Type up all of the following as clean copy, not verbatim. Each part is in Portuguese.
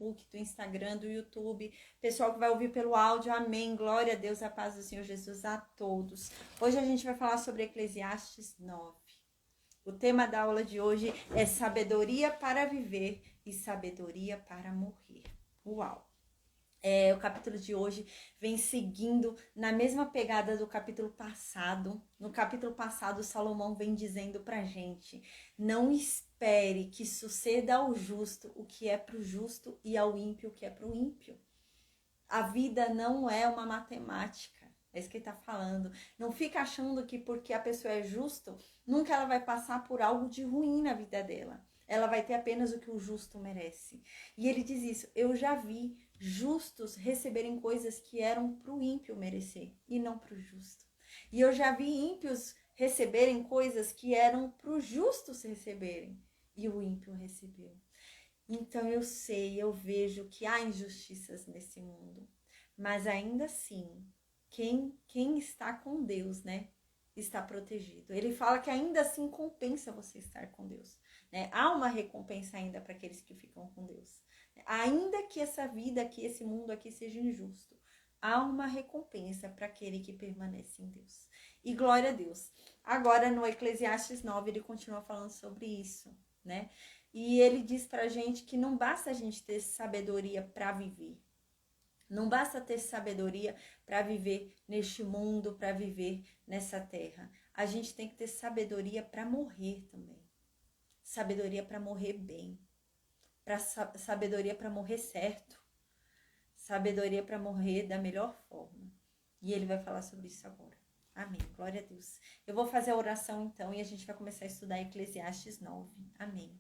Facebook, do Instagram, do YouTube, pessoal que vai ouvir pelo áudio, amém, glória a Deus, a paz do Senhor Jesus a todos. Hoje a gente vai falar sobre Eclesiastes 9. O tema da aula de hoje é sabedoria para viver e sabedoria para morrer. Uau! O capítulo de hoje vem seguindo na mesma pegada do capítulo passado. No capítulo passado, Salomão vem dizendo pra gente: não espere que suceda ao justo o que é pro justo e ao ímpio o que é pro ímpio. A vida não é uma matemática. É isso que ele tá falando. Não fica achando que porque a pessoa é justa, nunca ela vai passar por algo de ruim na vida dela. Ela vai ter apenas o que o justo merece. E ele diz isso: eu já vi justos receberem coisas que eram para o ímpio merecer e não para o justo. E eu já vi ímpios receberem coisas que eram para os justos receberem e o ímpio recebeu. Então eu sei, eu vejo que há injustiças nesse mundo, mas ainda assim, quem está com Deus, né, está protegido. Ele fala que ainda assim compensa você estar com Deus, né? Há uma recompensa ainda para aqueles que ficam com Deus. Ainda que essa vida aqui, esse mundo aqui seja injusto, há uma recompensa para aquele que permanece em Deus. E glória a Deus. Agora no Eclesiastes 9 ele continua falando sobre isso, né? E ele diz pra gente que não basta a gente ter sabedoria para viver. Não basta ter sabedoria para viver neste mundo, para viver nessa terra. A gente tem que ter sabedoria para morrer também. Sabedoria para morrer bem. Sabedoria para morrer certo. Sabedoria para morrer da melhor forma. E ele vai falar sobre isso agora. Amém. Glória a Deus. Eu vou fazer a oração então e a gente vai começar a estudar Eclesiastes 9. Amém.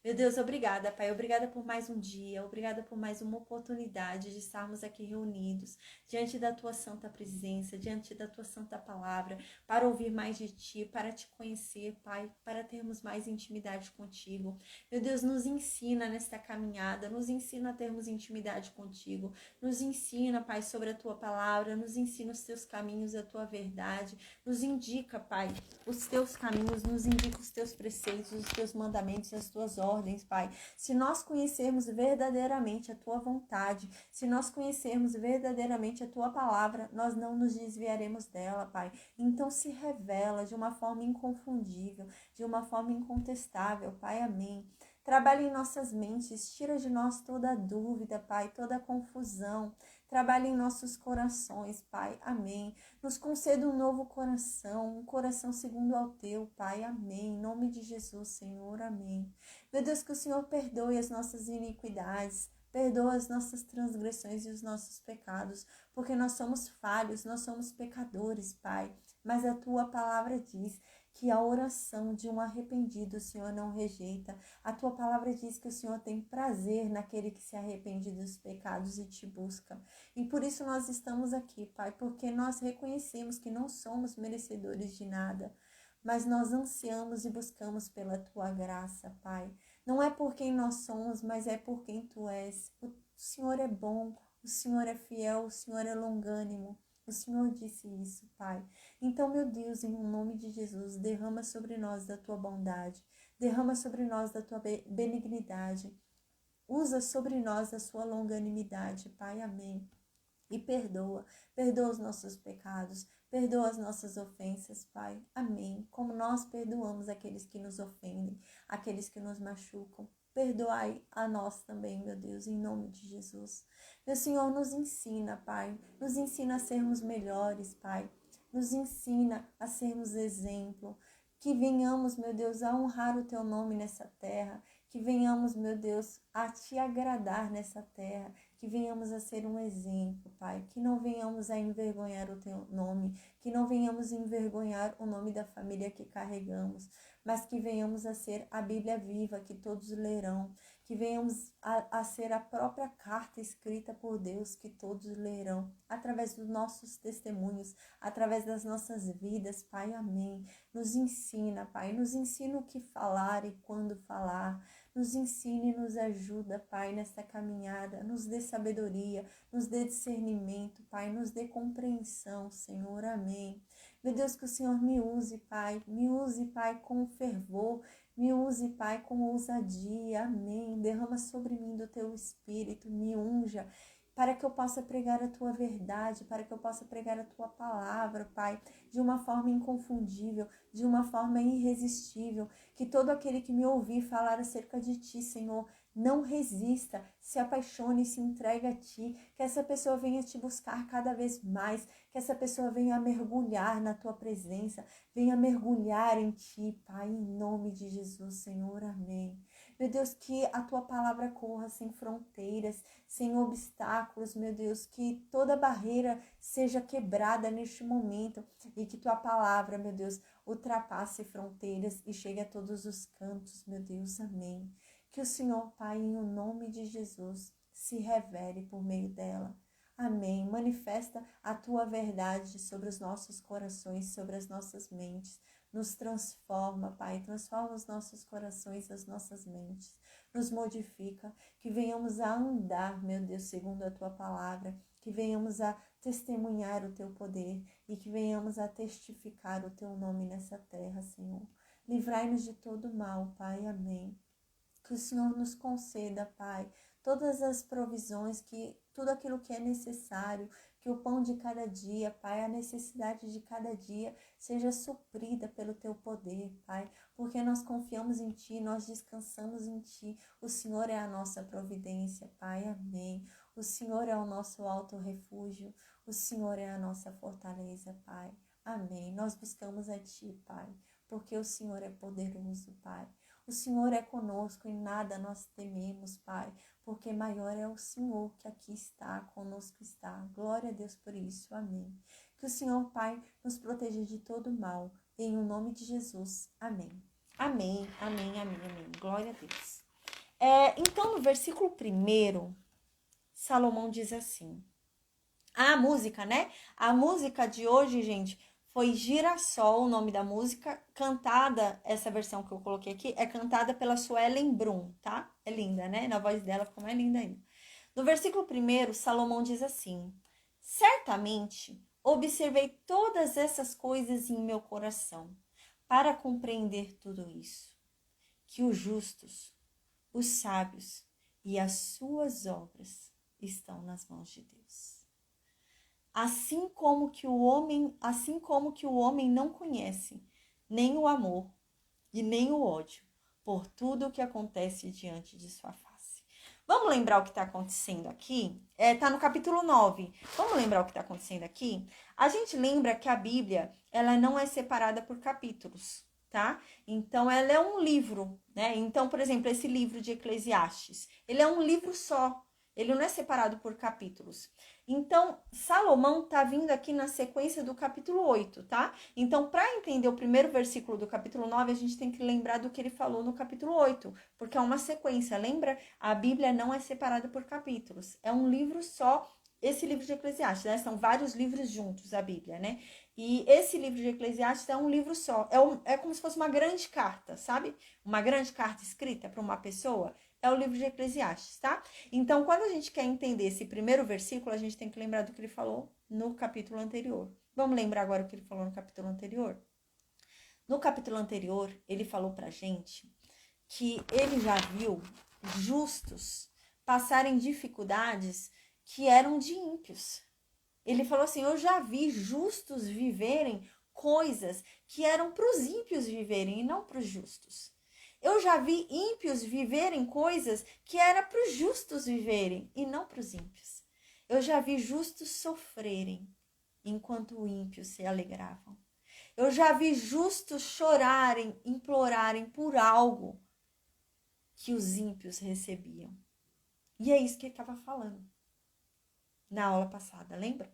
Meu Deus, obrigada, Pai. Obrigada por mais um dia. Obrigada por mais uma oportunidade de estarmos aqui reunidos diante da Tua santa presença, diante da Tua santa palavra, para ouvir mais de Ti, para Te conhecer, Pai, para termos mais intimidade contigo. Meu Deus, nos ensina nesta caminhada, nos ensina a termos intimidade contigo, nos ensina, Pai, sobre a Tua palavra, nos ensina os Teus caminhos, a Tua verdade, nos indica, Pai, os Teus caminhos, nos indica os Teus preceitos, os Teus mandamentos, as Tuas ordens, Pai. Se nós conhecermos verdadeiramente a Tua vontade, se nós conhecermos verdadeiramente a Tua palavra, nós não nos desviaremos dela, Pai. Então se revela de uma forma inconfundível, de uma forma incontestável, Pai. Amém. Trabalhe em nossas mentes, tira de nós toda dúvida, Pai, toda confusão. Trabalhe em nossos corações, Pai. Amém. Nos conceda um novo coração, um coração segundo ao Teu, Pai. Amém. Em nome de Jesus, Senhor. Amém. Meu Deus, que o Senhor perdoe as nossas iniquidades, perdoa as nossas transgressões e os nossos pecados, porque nós somos falhos, nós somos pecadores, Pai. Mas a Tua palavra diz que a oração de um arrependido o Senhor não rejeita. A Tua palavra diz que o Senhor tem prazer naquele que se arrepende dos pecados e Te busca. E por isso nós estamos aqui, Pai, porque nós reconhecemos que não somos merecedores de nada, mas nós ansiamos e buscamos pela Tua graça, Pai. Não é por quem nós somos, mas é por quem Tu és. O Senhor é bom, o Senhor é fiel, o Senhor é longânimo. O Senhor disse isso, Pai. Então, meu Deus, em nome de Jesus, derrama sobre nós da Tua bondade, derrama sobre nós da Tua benignidade, usa sobre nós a Sua longanimidade, Pai. Amém. E perdoa os nossos pecados, perdoa as nossas ofensas, Pai. Amém. Como nós perdoamos aqueles que nos ofendem, aqueles que nos machucam. Perdoai a nós também, meu Deus, em nome de Jesus. Meu Senhor, nos ensina, Pai. Nos ensina a sermos melhores, Pai. Nos ensina a sermos exemplo. Que venhamos, meu Deus, a honrar o Teu nome nessa terra. Que venhamos, meu Deus, a Te agradar nessa terra. Que venhamos a ser um exemplo, Pai. Que não venhamos a envergonhar o Teu nome. Que não venhamos a envergonhar o nome da família que carregamos. Mas que venhamos a ser a Bíblia viva, que todos lerão. Que venhamos a ser a própria carta escrita por Deus, que todos lerão. Através dos nossos testemunhos, através das nossas vidas, Pai. Amém. Nos ensina, Pai. Nos ensina o que falar e quando falar. Nos ensine e nos ajuda, Pai, nesta caminhada. Nos dê sabedoria, nos dê discernimento, Pai. Nos dê compreensão, Senhor. Amém. Meu Deus, que o Senhor me use, Pai. Me use, Pai, com fervor. Me use, Pai, com ousadia. Amém. Derrama sobre mim do teu espírito, me unja, para que eu possa pregar a tua verdade, para que eu possa pregar a tua palavra, Pai, de uma forma inconfundível, de uma forma irresistível. Que todo aquele que me ouvir falar acerca de ti, Senhor, não resista, se apaixone, se entregue a ti, que essa pessoa venha te buscar cada vez mais, que essa pessoa venha mergulhar na tua presença, venha mergulhar em ti, Pai, em nome de Jesus, Senhor, amém. Meu Deus, que a tua palavra corra sem fronteiras, sem obstáculos, meu Deus, que toda barreira seja quebrada neste momento e que tua palavra, meu Deus, ultrapasse fronteiras e chegue a todos os cantos, meu Deus, amém. Que o Senhor, Pai, em o nome de Jesus, se revele por meio dela. Amém. Manifesta a tua verdade sobre os nossos corações, sobre as nossas mentes. Nos transforma, Pai, transforma os nossos corações, as nossas mentes. Nos modifica, que venhamos a andar, meu Deus, segundo a tua palavra, que venhamos a testemunhar o teu poder e que venhamos a testificar o teu nome nessa terra, Senhor. Livrai-nos de todo mal, Pai. Amém. Que o Senhor nos conceda, Pai, todas as provisões, que tudo aquilo que é necessário, que o pão de cada dia, Pai, a necessidade de cada dia seja suprida pelo teu poder, Pai, porque nós confiamos em ti, nós descansamos em ti. O Senhor é a nossa providência, Pai, amém. O Senhor é o nosso alto refúgio, o Senhor é a nossa fortaleza, Pai, amém. Nós buscamos a ti, Pai, porque o Senhor é poderoso, Pai. O Senhor é conosco e nada nós tememos, Pai, porque maior é o Senhor que aqui está, conosco está. Glória a Deus por isso, amém. Que o Senhor, Pai, nos proteja de todo mal, em o nome de Jesus, amém. Amém, amém, amém, amém. Glória a Deus. Então, no versículo 1, Salomão diz assim, a música, né? A música de hoje, gente, foi Girassol, o nome da música, cantada, essa versão que eu coloquei aqui, é cantada pela Suelen Brum, tá? É linda, né? Na voz dela ficou mais linda ainda. No versículo 1, Salomão diz assim, certamente observei todas essas coisas em meu coração, para compreender tudo isso, que os justos, os sábios e as suas obras estão nas mãos de Deus. Assim como que o homem não conhece nem o amor e nem o ódio por tudo o que acontece diante de sua face. Vamos lembrar o que está acontecendo aqui? Está no capítulo 9. Vamos lembrar o que está acontecendo aqui? A gente lembra que a Bíblia, ela não é separada por capítulos, tá? Então, ela é um livro, né? Então, por exemplo, esse livro de Eclesiastes, ele é um livro só. Ele não é separado por capítulos. Então, Salomão está vindo aqui na sequência do capítulo 8, tá? Então, para entender o primeiro versículo do capítulo 9, a gente tem que lembrar do que ele falou no capítulo 8, porque é uma sequência. Lembra? A Bíblia não é separada por capítulos. É um livro só, esse livro de Eclesiastes, né? São vários livros juntos, a Bíblia, né? E esse livro de Eclesiastes é um livro só. É como se fosse uma grande carta, sabe? Uma grande carta escrita para uma pessoa. É o livro de Eclesiastes, tá? Então, quando a gente quer entender esse primeiro versículo, a gente tem que lembrar do que ele falou no capítulo anterior. Vamos lembrar agora o que ele falou no capítulo anterior? No capítulo anterior, ele falou pra gente que ele já viu justos passarem dificuldades que eram de ímpios. Ele falou assim, eu já vi justos viverem coisas que eram para os ímpios viverem e não para os justos. Eu já vi ímpios viverem coisas que era para os justos viverem e não para os ímpios. Eu já vi justos sofrerem enquanto ímpios se alegravam. Eu já vi justos chorarem, implorarem por algo que os ímpios recebiam. E é isso que ele estava falando na aula passada, lembra?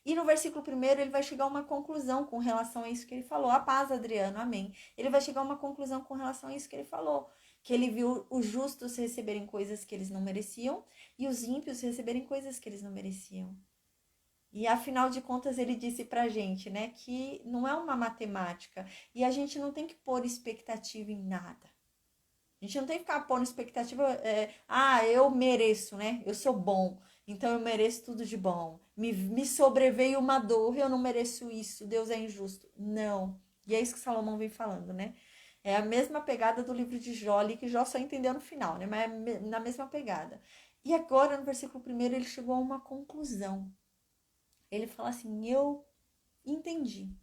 E no versículo 1 ele vai chegar a uma conclusão com relação a isso que ele falou. A paz, Adriano, amém. Ele vai chegar a uma conclusão com relação a isso que ele falou. Que ele viu os justos receberem coisas que eles não mereciam e os ímpios receberem coisas que eles não mereciam. E afinal de contas ele disse pra gente, né, que não é uma matemática. E a gente não tem que pôr expectativa em nada. A gente não tem que ficar pondo expectativa, eu mereço, né? Eu sou bom, então eu mereço tudo de bom. Me sobreveio uma dor, eu não mereço isso, Deus é injusto. Não. E é isso que Salomão vem falando, né? É a mesma pegada do livro de Jó ali, que Jó só entendeu no final, né? Mas é na mesma pegada. E agora, no versículo 1, ele chegou a uma conclusão. Ele fala assim: eu entendi.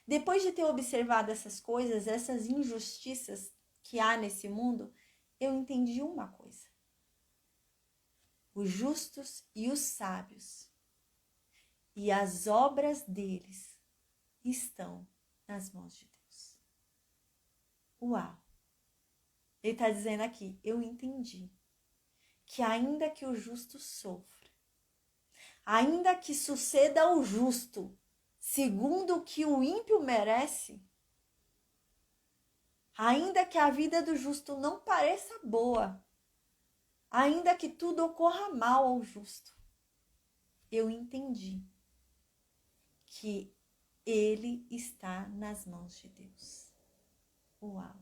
Depois de ter observado essas coisas, essas injustiças que há nesse mundo, eu entendi uma coisa. Os justos e os sábios e as obras deles estão nas mãos de Deus. Uau! Ele está dizendo aqui, eu entendi que ainda que o justo sofra, ainda que suceda ao justo, segundo o que o ímpio merece, ainda que a vida do justo não pareça boa, ainda que tudo ocorra mal ao justo, eu entendi que ele está nas mãos de Deus. Uau!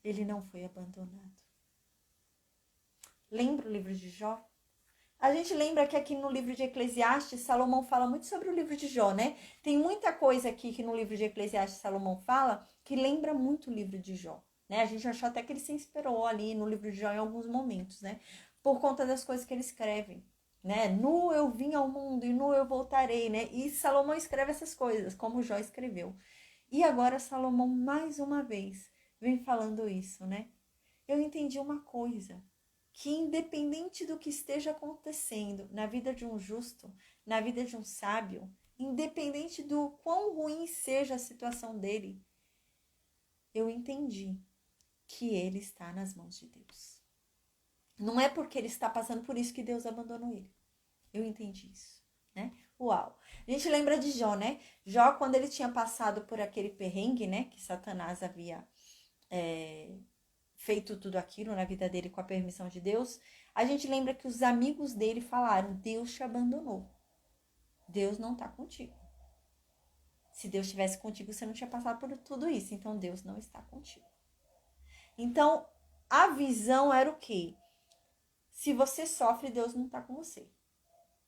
Ele não foi abandonado. Lembra o livro de Jó? A gente lembra que aqui no livro de Eclesiastes, Salomão fala muito sobre o livro de Jó, né? Tem muita coisa aqui que no livro de Eclesiastes Salomão fala que lembra muito o livro de Jó, né? A gente achou até que ele se inspirou ali no livro de Jó em alguns momentos, né? Por conta das coisas que ele escreve, né? Nu eu vim ao mundo e nu eu voltarei, né? E Salomão escreve essas coisas, como Jó escreveu. E agora Salomão, mais uma vez, vem falando isso, né? Eu entendi uma coisa, que independente do que esteja acontecendo na vida de um justo, na vida de um sábio, independente do quão ruim seja a situação dele, eu entendi que ele está nas mãos de Deus. Não é porque ele está passando por isso que Deus abandonou ele. Eu entendi isso, né? Uau! A gente lembra de Jó, né? Jó, quando ele tinha passado por aquele perrengue, né? Que Satanás havia feito tudo aquilo na vida dele com a permissão de Deus, a gente lembra que os amigos dele falaram: Deus te abandonou. Deus não está contigo. Se Deus estivesse contigo, você não tinha passado por tudo isso. Então, Deus não está contigo. Então, a visão era o quê? Se você sofre, Deus não está com você.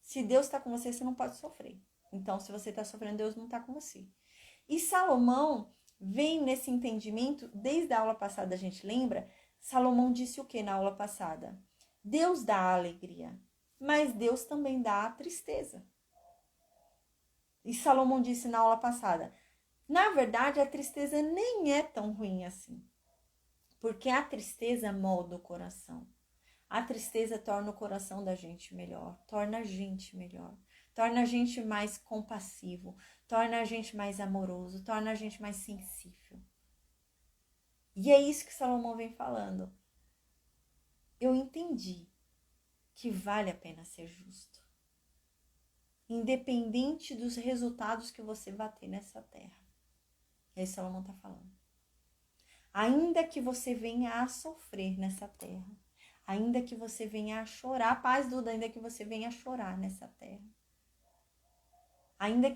Se Deus está com você, você não pode sofrer. Então, se você está sofrendo, Deus não está com você. E Salomão vem nesse entendimento, desde a aula passada a gente lembra, Salomão disse o que na aula passada? Deus dá a alegria, mas Deus também dá a tristeza. E Salomão disse na aula passada, na verdade a tristeza nem é tão ruim assim, porque a tristeza molda o coração. A tristeza torna o coração da gente melhor, torna a gente melhor, torna a gente mais compassivo, torna a gente mais amoroso, torna a gente mais sensível. E é isso que Salomão vem falando. Eu entendi que vale a pena ser justo, independente dos resultados que você vai ter nessa terra. É isso que Salomão está falando. Ainda que você venha a sofrer nessa terra, ainda que você venha a chorar, paz, Duda, ainda que você venha a chorar nessa terra, ainda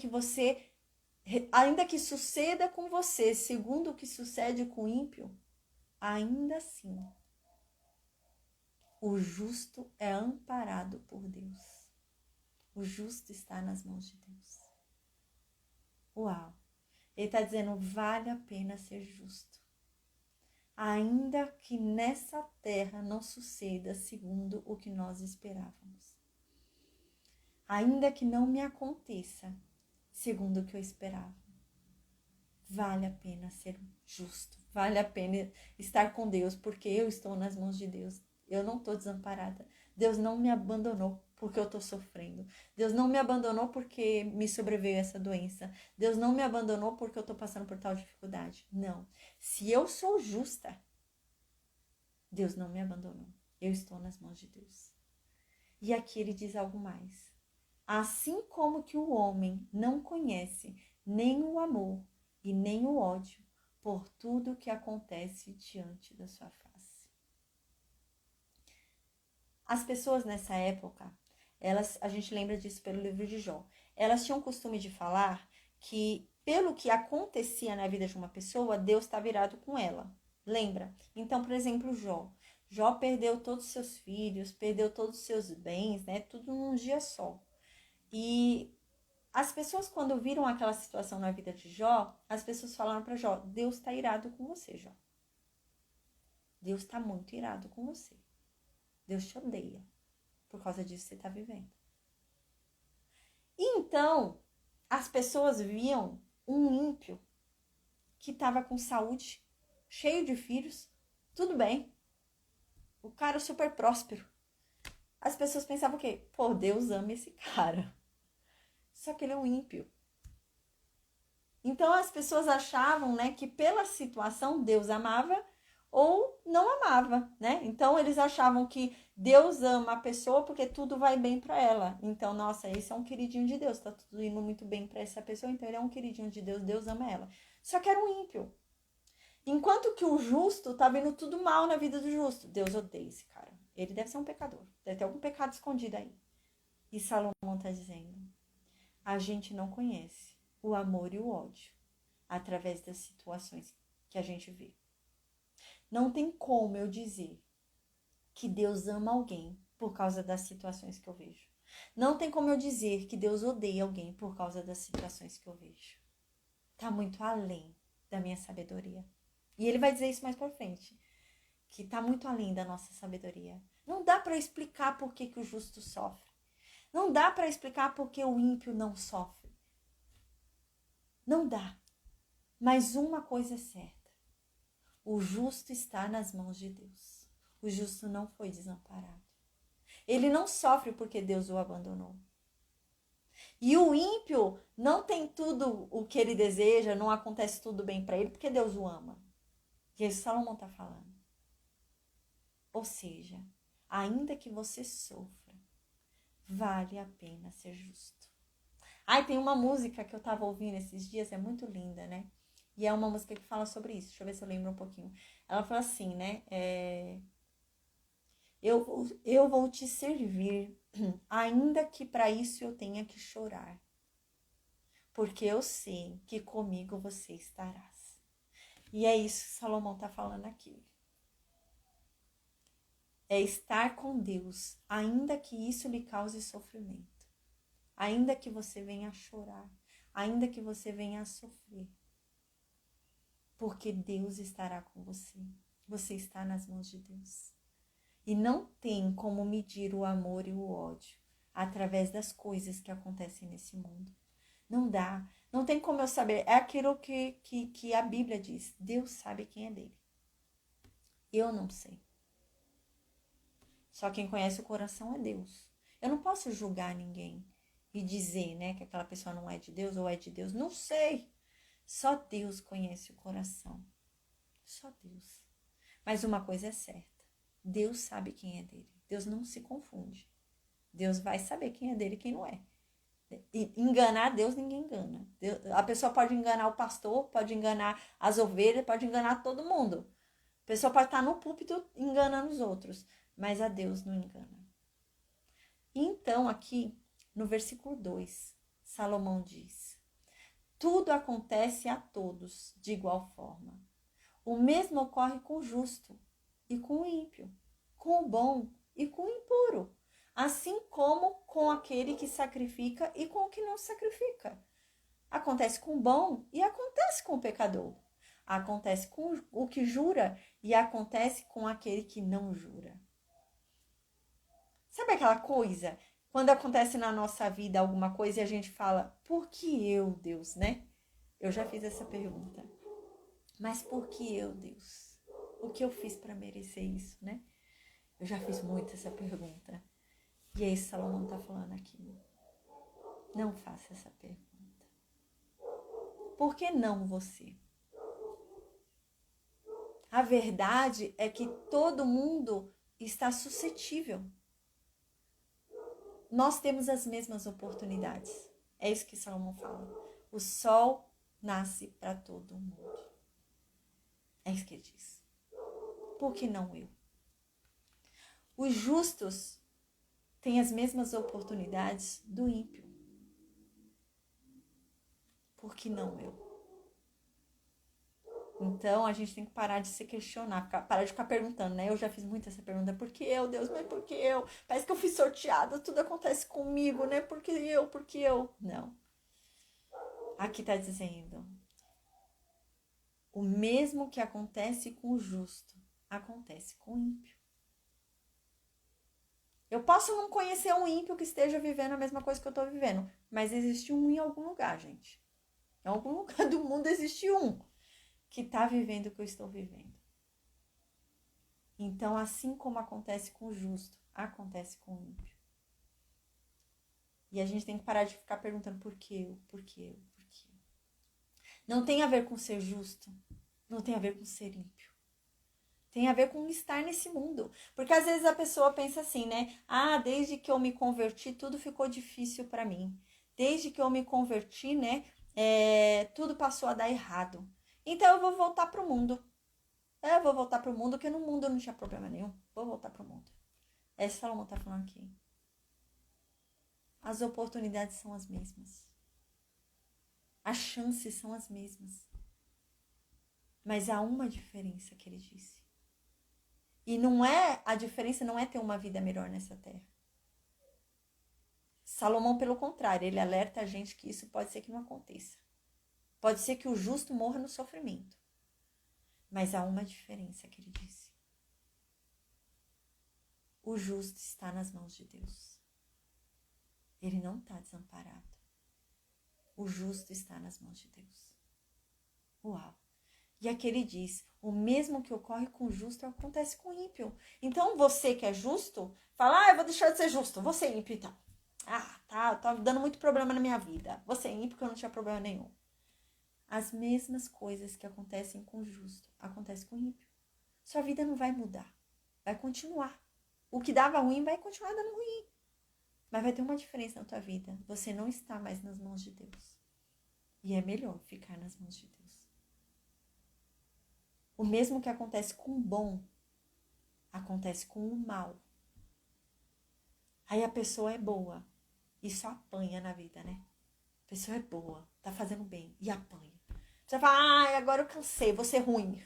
que suceda com você segundo o que sucede com o ímpio, ainda assim, o justo é amparado por Deus. O justo está nas mãos de Deus. Uau! Ele está dizendo, vale a pena ser justo. Ainda que nessa terra não suceda segundo o que nós esperávamos. Ainda que não me aconteça segundo o que eu esperava. Vale a pena ser justo. Vale a pena estar com Deus, porque eu estou nas mãos de Deus. Eu não estou desamparada. Deus não me abandonou porque eu estou sofrendo. Deus não me abandonou porque me sobreveio essa doença. Deus não me abandonou porque eu estou passando por tal dificuldade. Não. Se eu sou justa, Deus não me abandonou. Eu estou nas mãos de Deus. E aqui ele diz algo mais. Assim como que o homem não conhece nem o amor e nem o ódio por tudo que acontece diante da sua face. As pessoas nessa época, a gente lembra disso pelo livro de Jó, elas tinham o costume de falar que pelo que acontecia na vida de uma pessoa, Deus está virado com ela. Lembra? Então, por exemplo, Jó perdeu todos os seus filhos, perdeu todos os seus bens, né? Tudo num dia só. E as pessoas, quando viram aquela situação na vida de Jó, as pessoas falaram para Jó: Deus está irado com você, Jó. Deus está muito irado com você. Deus te odeia por causa disso que você está vivendo. E então, as pessoas viam um ímpio que estava com saúde, cheio de filhos, tudo bem. O cara super próspero. As pessoas pensavam o quê? Pô, Deus ama esse cara. Só que ele é um ímpio. Então as pessoas achavam, né, que pela situação Deus amava ou não amava, né? Então eles achavam que Deus ama a pessoa porque tudo vai bem para ela. Então, nossa, esse é um queridinho de Deus, tá tudo indo muito bem para essa pessoa, então ele é um queridinho de Deus, Deus ama ela. Só que era um ímpio. Enquanto que o justo tá vendo tudo mal na vida do justo. Deus odeia esse cara. Ele deve ser um pecador. Deve ter algum pecado escondido aí. E Salomão tá dizendo: a gente não conhece o amor e o ódio através das situações que a gente vê. Não tem como eu dizer que Deus ama alguém por causa das situações que eu vejo. Não tem como eu dizer que Deus odeia alguém por causa das situações que eu vejo. Tá muito além da minha sabedoria. E ele vai dizer isso mais pra frente, que tá muito além da nossa sabedoria. Não dá para explicar por que o justo sofre. Não dá para explicar por que o ímpio não sofre. Não dá. Mas uma coisa é certa. O justo está nas mãos de Deus. O justo não foi desamparado. Ele não sofre porque Deus o abandonou. E o ímpio não tem tudo o que ele deseja, não acontece tudo bem para ele porque Deus o ama. E é isso que Salomão está falando. Ou seja, ainda que você sofra, vale a pena ser justo. Ai, tem uma música que eu estava ouvindo esses dias, é muito linda, né? E é uma música que fala sobre isso. Deixa eu ver se eu lembro um pouquinho. Ela fala assim, né? Eu vou te servir, ainda que para isso eu tenha que chorar. Porque eu sei que comigo você estarás. E é isso que Salomão está falando aqui. É estar com Deus, ainda que isso lhe cause sofrimento. Ainda que você venha a chorar. Ainda que você venha a sofrer. Porque Deus estará com você. Você está nas mãos de Deus. E não tem como medir o amor e o ódio através das coisas que acontecem nesse mundo. Não dá. Não tem como eu saber. É aquilo que a Bíblia diz. Deus sabe quem é dele. Eu não sei. Só quem conhece o coração é Deus. Eu não posso julgar ninguém e dizer, né, que aquela pessoa não é de Deus ou é de Deus. Não sei. Só Deus conhece o coração. Só Deus. Mas uma coisa é certa. Deus sabe quem é dele. Deus não se confunde. Deus vai saber quem é dele e quem não é. E enganar Deus, ninguém engana. A pessoa pode enganar o pastor, pode enganar as ovelhas, pode enganar todo mundo. A pessoa pode estar no púlpito enganando os outros. Mas a Deus não engana. Então, aqui, no versículo 2, Salomão diz: tudo acontece a todos de igual forma. O mesmo ocorre com o justo e com o ímpio, com o bom e com o impuro, assim como com aquele que sacrifica e com o que não sacrifica. Acontece com o bom e acontece com o pecador. Acontece com o que jura e acontece com aquele que não jura. Sabe aquela coisa? Quando acontece na nossa vida alguma coisa e a gente fala, por que eu, Deus, né? Eu já fiz essa pergunta. Mas por que eu, Deus? O que eu fiz para merecer isso, né? Eu já fiz muito essa pergunta. E aí Salomão tá falando aqui. Não faça essa pergunta. Por que não você? A verdade é que todo mundo está suscetível. Nós temos as mesmas oportunidades. É isso que Salomão fala. O sol nasce para todo mundo. É isso que ele diz. Por que não eu? Os justos têm as mesmas oportunidades do ímpio. Por que não eu? Então, a gente tem que parar de se questionar, parar de ficar perguntando, né? Eu já fiz muito essa pergunta, por que eu, Deus? Mas por que eu? Parece que eu fui sorteada, tudo acontece comigo, né? Por que eu? Por que eu? Não. Aqui está dizendo, o mesmo que acontece com o justo, acontece com o ímpio. Eu posso não conhecer um ímpio que esteja vivendo a mesma coisa que eu estou vivendo, mas existe um em algum lugar, gente. Em algum lugar do mundo existe um que está vivendo o que eu estou vivendo. Então, assim como acontece com o justo, acontece com o ímpio. E a gente tem que parar de ficar perguntando por quê, por quê, por quê. Não tem a ver com ser justo, não tem a ver com ser ímpio. Tem a ver com estar nesse mundo. Porque às vezes a pessoa pensa assim, né? Ah, desde que eu me converti, tudo ficou difícil para mim. Desde que eu me converti, né? Tudo passou a dar errado. Então eu vou voltar pro mundo. Eu vou voltar pro mundo, porque no mundo não tinha problema nenhum. Vou voltar pro mundo. É isso que Salomão tá falando aqui. As oportunidades são as mesmas. As chances são as mesmas. Mas há uma diferença que ele disse. E a diferença não é ter uma vida melhor nessa terra. Salomão, pelo contrário, ele alerta a gente que isso pode ser que não aconteça. Pode ser que o justo morra no sofrimento. Mas há uma diferença que ele disse. O justo está nas mãos de Deus. Ele não está desamparado. O justo está nas mãos de Deus. Uau! E aqui ele diz, o mesmo que ocorre com o justo acontece com o ímpio. Então você que é justo, fala, eu vou deixar de ser justo, vou ser ímpio então. Tá dando muito problema na minha vida. Vou ser ímpio porque eu não tinha problema nenhum. As mesmas coisas que acontecem com o justo, acontecem com o ímpio. Sua vida não vai mudar, vai continuar. O que dava ruim vai continuar dando ruim. Mas vai ter uma diferença na tua vida. Você não está mais nas mãos de Deus. E é melhor ficar nas mãos de Deus. O mesmo que acontece com o bom, acontece com o mal. Aí a pessoa é boa e só apanha na vida, né? A pessoa é boa, tá fazendo bem e apanha. Você fala, agora eu cansei, vou ser ruim,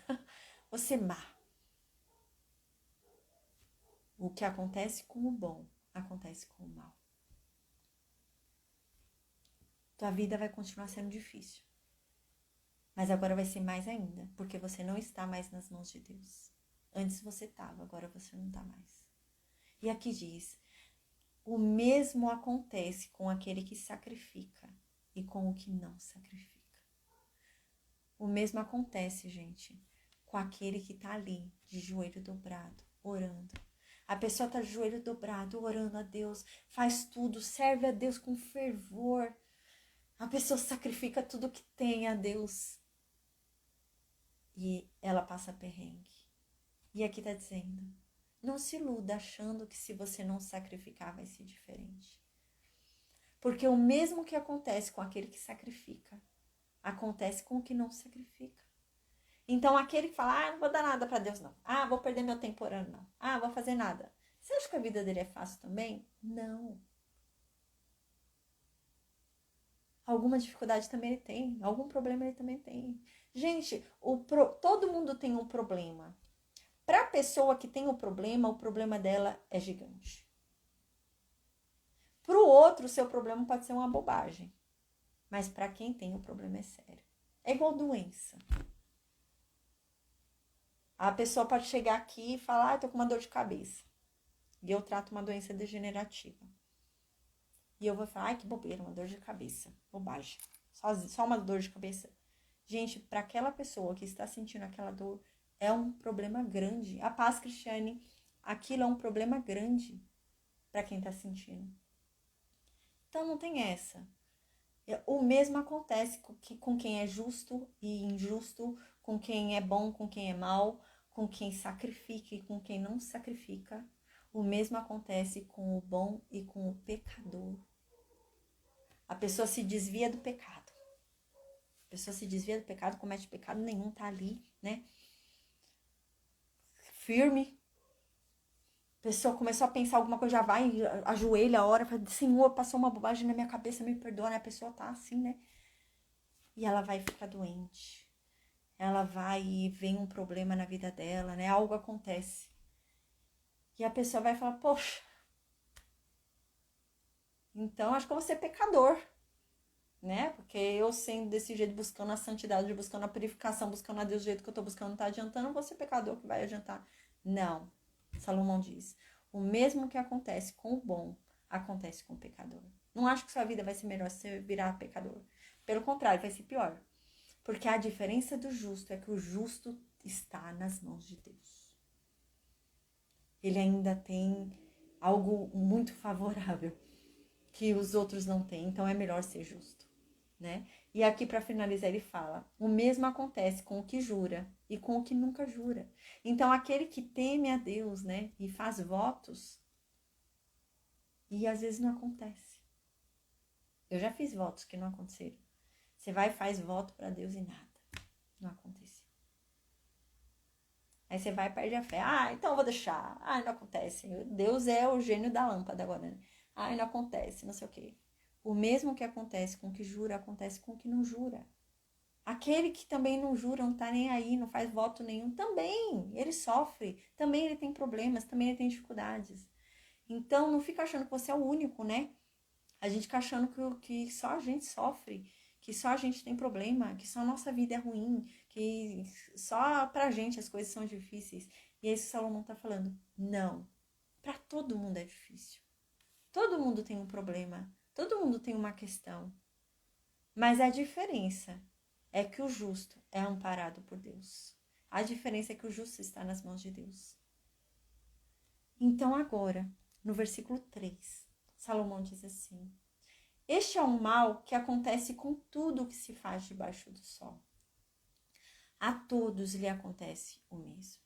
vou ser má. O que acontece com o bom, acontece com o mal. Tua vida vai continuar sendo difícil. Mas agora vai ser mais ainda, porque você não está mais nas mãos de Deus. Antes você estava, agora você não está mais. E aqui diz, o mesmo acontece com aquele que sacrifica e com o que não sacrifica. O mesmo acontece, gente, com aquele que está ali, de joelho dobrado, orando. A pessoa está de joelho dobrado, orando a Deus, faz tudo, serve a Deus com fervor. A pessoa sacrifica tudo que tem a Deus. E ela passa perrengue. E aqui está dizendo, não se iluda achando que se você não sacrificar vai ser diferente. Porque o mesmo que acontece com aquele que sacrifica, acontece com o que não sacrifica. Então aquele que fala, não vou dar nada para Deus não. Vou perder meu tempo orando não. Vou fazer nada. Você acha que a vida dele é fácil também? Não. Alguma dificuldade também ele tem, algum problema ele também tem. Gente, todo mundo tem um problema. Para a pessoa que tem o problema dela é gigante. Para o outro, o seu problema pode ser uma bobagem. Mas para quem tem o problema é sério. É igual doença. A pessoa pode chegar aqui e falar, tô com uma dor de cabeça. E eu trato uma doença degenerativa. E eu vou falar, que bobeira, uma dor de cabeça. Bobagem. Só uma dor de cabeça. Gente, para aquela pessoa que está sentindo aquela dor, é um problema grande. A paz, Cristiane, aquilo é um problema grande para quem está sentindo. Então não tem essa. O mesmo acontece com quem é justo e injusto, com quem é bom, com quem é mal, com quem sacrifica e com quem não sacrifica. O mesmo acontece com o bom e com o pecador. A pessoa se desvia do pecado. A pessoa se desvia do pecado, comete pecado nenhum, tá ali, né? Firme. A pessoa começou a pensar alguma coisa, já vai, ajoelha a hora, fala, Senhor, passou uma bobagem na minha cabeça, me perdoa, né? A pessoa tá assim, né? E ela vai ficar doente. Ela vai e vem um problema na vida dela, né? Algo acontece. E a pessoa vai falar, poxa, então acho que eu vou ser pecador. né? Porque eu sendo desse jeito, buscando a santidade, buscando a purificação, buscando a Deus do jeito que eu tô buscando, não tá adiantando, vou ser pecador que vai adiantar. Não. Salomão diz, o mesmo que acontece com o bom, acontece com o pecador. Não acho que sua vida vai ser melhor se você virar pecador. Pelo contrário, vai ser pior. Porque a diferença do justo é que o justo está nas mãos de Deus. Ele ainda tem algo muito favorável que os outros não têm, então é melhor ser justo, né? E aqui para finalizar ele fala: o mesmo acontece com o que jura e com o que nunca jura. Então aquele que teme a Deus, né, e faz votos, e às vezes não acontece. Eu já fiz votos que não aconteceram. Você vai e faz voto para Deus e nada. Não aconteceu. Aí você vai e perde a fé. Ah, então eu vou deixar. Ah, não acontece. Deus é o gênio da lâmpada agora, né? Ah, não acontece, não sei o quê. O mesmo que acontece com o que jura, acontece com o que não jura. Aquele que também não jura, não tá nem aí, não faz voto nenhum, também ele sofre, também ele tem problemas, também ele tem dificuldades. Então não fica achando que você é o único, né? A gente fica achando que só a gente sofre, que só a gente tem problema, que só a nossa vida é ruim, que só pra gente as coisas são difíceis. E é isso que Salomão tá falando. Não, pra todo mundo é difícil. Todo mundo tem um problema, todo mundo tem uma questão. Mas a diferença é que o justo é amparado por Deus. A diferença é que o justo está nas mãos de Deus. Então agora, no versículo 3, Salomão diz assim: este é um mal que acontece com tudo o que se faz debaixo do sol. A todos lhe acontece o mesmo.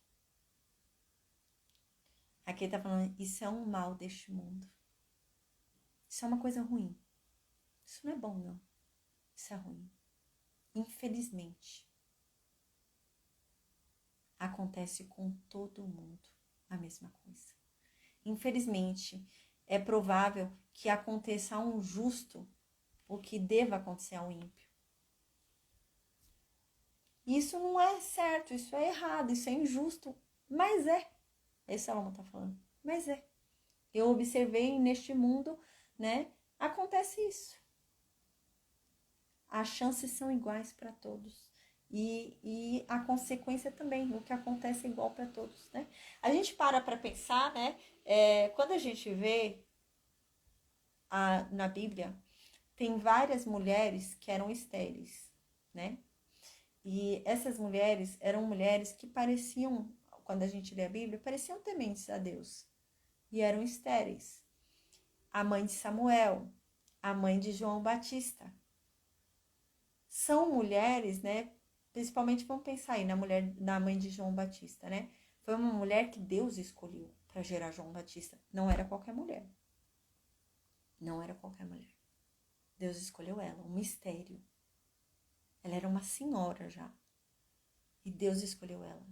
Aqui ele está falando, isso é um mal deste mundo. Isso é uma coisa ruim. Isso não é bom, não. Isso é ruim. Infelizmente, acontece com todo mundo a mesma coisa. Infelizmente, é provável que aconteça a um justo o que deva acontecer a um ímpio. Isso não é certo, isso é errado, isso é injusto, mas é. Esse Salomão está falando, mas é. Eu observei neste mundo, né? Acontece isso. As chances são iguais para todos. E a consequência também, o que acontece é igual para todos, né? A gente para pensar, né? Quando a gente vê na Bíblia, tem várias mulheres que eram estéreis, né? E essas mulheres eram mulheres que pareciam, quando a gente lê a Bíblia, pareciam tementes a Deus. E eram estéreis. A mãe de Samuel, a mãe de João Batista. São mulheres, né? Principalmente vamos pensar aí na mãe de João Batista, né? Foi uma mulher que Deus escolheu para gerar João Batista. Não era qualquer mulher. Não era qualquer mulher. Deus escolheu ela, um mistério. Ela era uma senhora já. E Deus escolheu ela.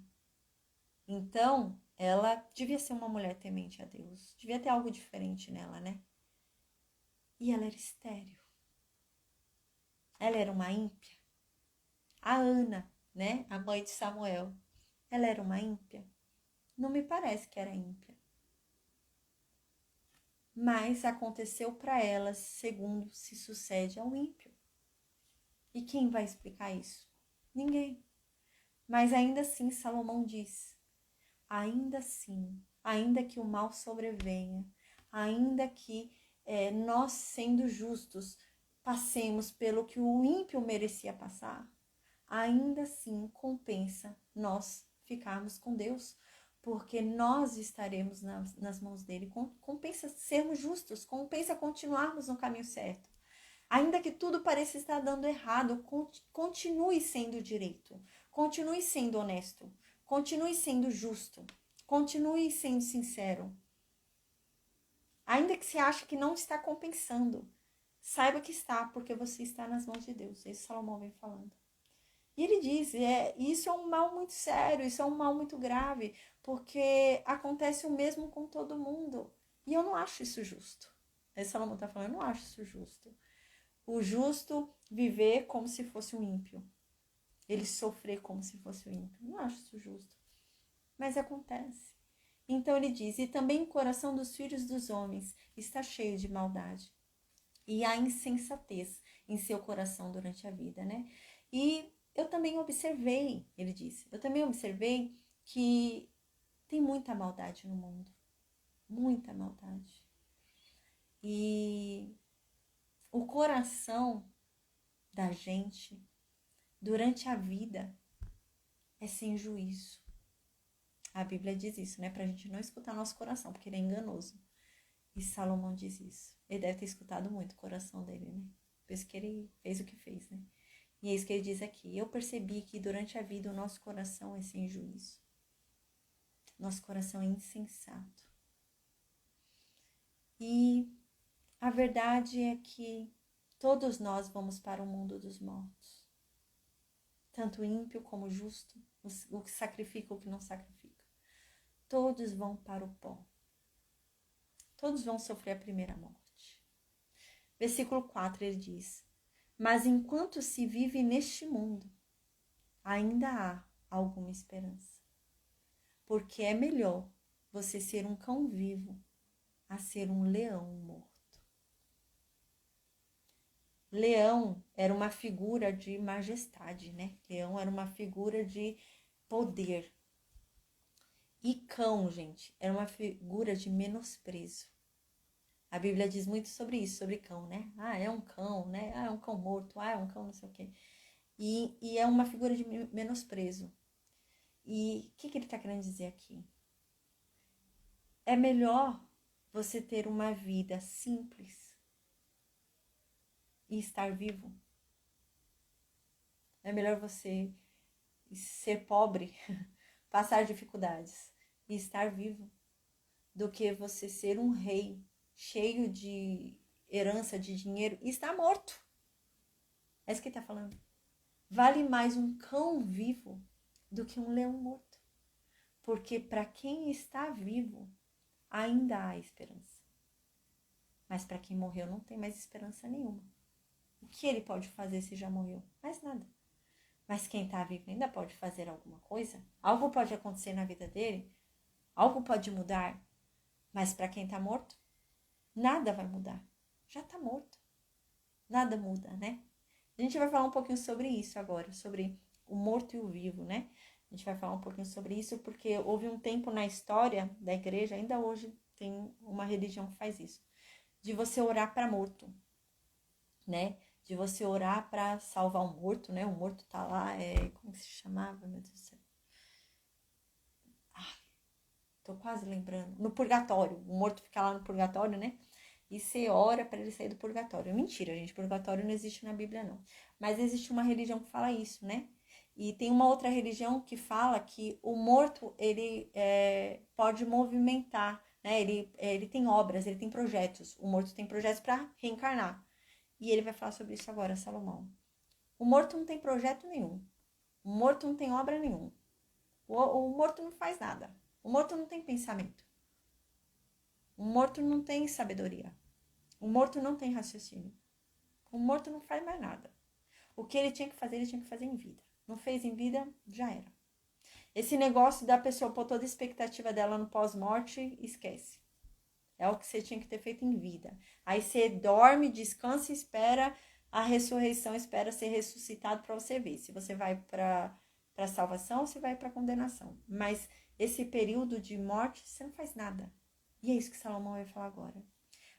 Então, ela devia ser uma mulher temente a Deus. Devia ter algo diferente nela, né? E ela era estéril. Ela era uma ímpia. A Ana, né? A mãe de Samuel. Ela era uma ímpia? Não me parece que era ímpia. Mas aconteceu para ela segundo se sucede ao ímpio. E quem vai explicar isso? Ninguém. Mas ainda assim, Salomão diz: ainda assim, ainda que o mal sobrevenha, ainda que nós, sendo justos, passemos pelo que o ímpio merecia passar, ainda assim compensa nós ficarmos com Deus, porque nós estaremos nas mãos dele. Compensa sermos justos, compensa continuarmos no caminho certo. Ainda que tudo pareça estar dando errado, continue sendo direito, continue sendo honesto, continue sendo justo, continue sendo sincero. Ainda que você ache que não está compensando, saiba que está, porque você está nas mãos de Deus. Esse Salomão vem falando. E ele diz, isso é um mal muito sério, isso é um mal muito grave, porque acontece o mesmo com todo mundo. E eu não acho isso justo. Esse Salomão está falando, eu não acho isso justo. O justo viver como se fosse um ímpio. Ele sofrer como se fosse um ímpio. Não acho isso justo. Mas acontece. Então ele diz, e também o coração dos filhos dos homens está cheio de maldade. E a insensatez em seu coração durante a vida, né? E eu também observei, ele disse, eu também observei que tem muita maldade no mundo, muita maldade. E o coração da gente, durante a vida, é sem juízo. A Bíblia diz isso, né? Pra gente não escutar nosso coração, porque ele é enganoso. E Salomão diz isso. Ele deve ter escutado muito o coração dele, né? Por isso que ele fez o que fez, né? E é isso que ele diz aqui. Eu percebi que durante a vida o nosso coração é sem juízo. Nosso coração é insensato. E a verdade é que todos nós vamos para o mundo dos mortos. Tanto ímpio como justo, o que sacrifica ou o que não sacrifica. Todos vão para o pó. Todos vão sofrer a primeira morte. Versículo 4 ele diz: mas enquanto se vive neste mundo, ainda há alguma esperança. Porque é melhor você ser um cão vivo a ser um leão morto. Leão era uma figura de majestade, né? Leão era uma figura de poder. E cão, gente, era uma figura de menosprezo. A Bíblia diz muito sobre isso, sobre cão, né? Ah, é um cão, né? Ah, é um cão morto. Ah, é um cão não sei o quê. E é uma figura de menosprezo. E o que ele está querendo dizer aqui? É melhor você ter uma vida simples e estar vivo. É melhor você ser pobre, passar dificuldades e estar vivo, do que você ser um rei cheio de herança, de dinheiro e estar morto. É isso que ele está falando. Vale mais um cão vivo do que um leão morto. Porque para quem está vivo, ainda há esperança. Mas para quem morreu, não tem mais esperança nenhuma. O que ele pode fazer se já morreu? Mais nada. Mas quem está vivo ainda pode fazer alguma coisa? Algo pode acontecer na vida dele? Algo pode mudar? Mas para quem está morto, nada vai mudar. Já está morto. Nada muda, né? A gente vai falar um pouquinho sobre isso agora, sobre o morto e o vivo, né? A gente vai falar um pouquinho sobre isso porque houve um tempo na história da igreja, ainda hoje tem uma religião que faz isso, de você orar para morto, né? De você orar para salvar o morto, né? O morto tá lá, como se chamava, meu Deus do céu? Tô quase lembrando. No purgatório. O morto fica lá no purgatório, né? E você ora para ele sair do purgatório. Mentira, gente. Purgatório não existe na Bíblia, não. Mas existe uma religião que fala isso, né? E tem uma outra religião que fala que o morto, ele pode movimentar, né? Ele tem obras, ele tem projetos. O morto tem projetos para reencarnar. E ele vai falar sobre isso agora, Salomão. O morto não tem projeto nenhum. O morto não tem obra nenhuma. O morto não faz nada. O morto não tem pensamento. O morto não tem sabedoria. O morto não tem raciocínio. O morto não faz mais nada. O que ele tinha que fazer em vida. Não fez em vida, já era. Esse negócio da pessoa pôr toda a expectativa dela no pós-morte, esquece. É o que você tinha que ter feito em vida. Aí você dorme, descansa e espera a ressurreição, espera ser ressuscitado para você ver se você vai para a salvação ou se vai para a condenação. Mas esse período de morte, você não faz nada. E é isso que Salomão vai falar agora.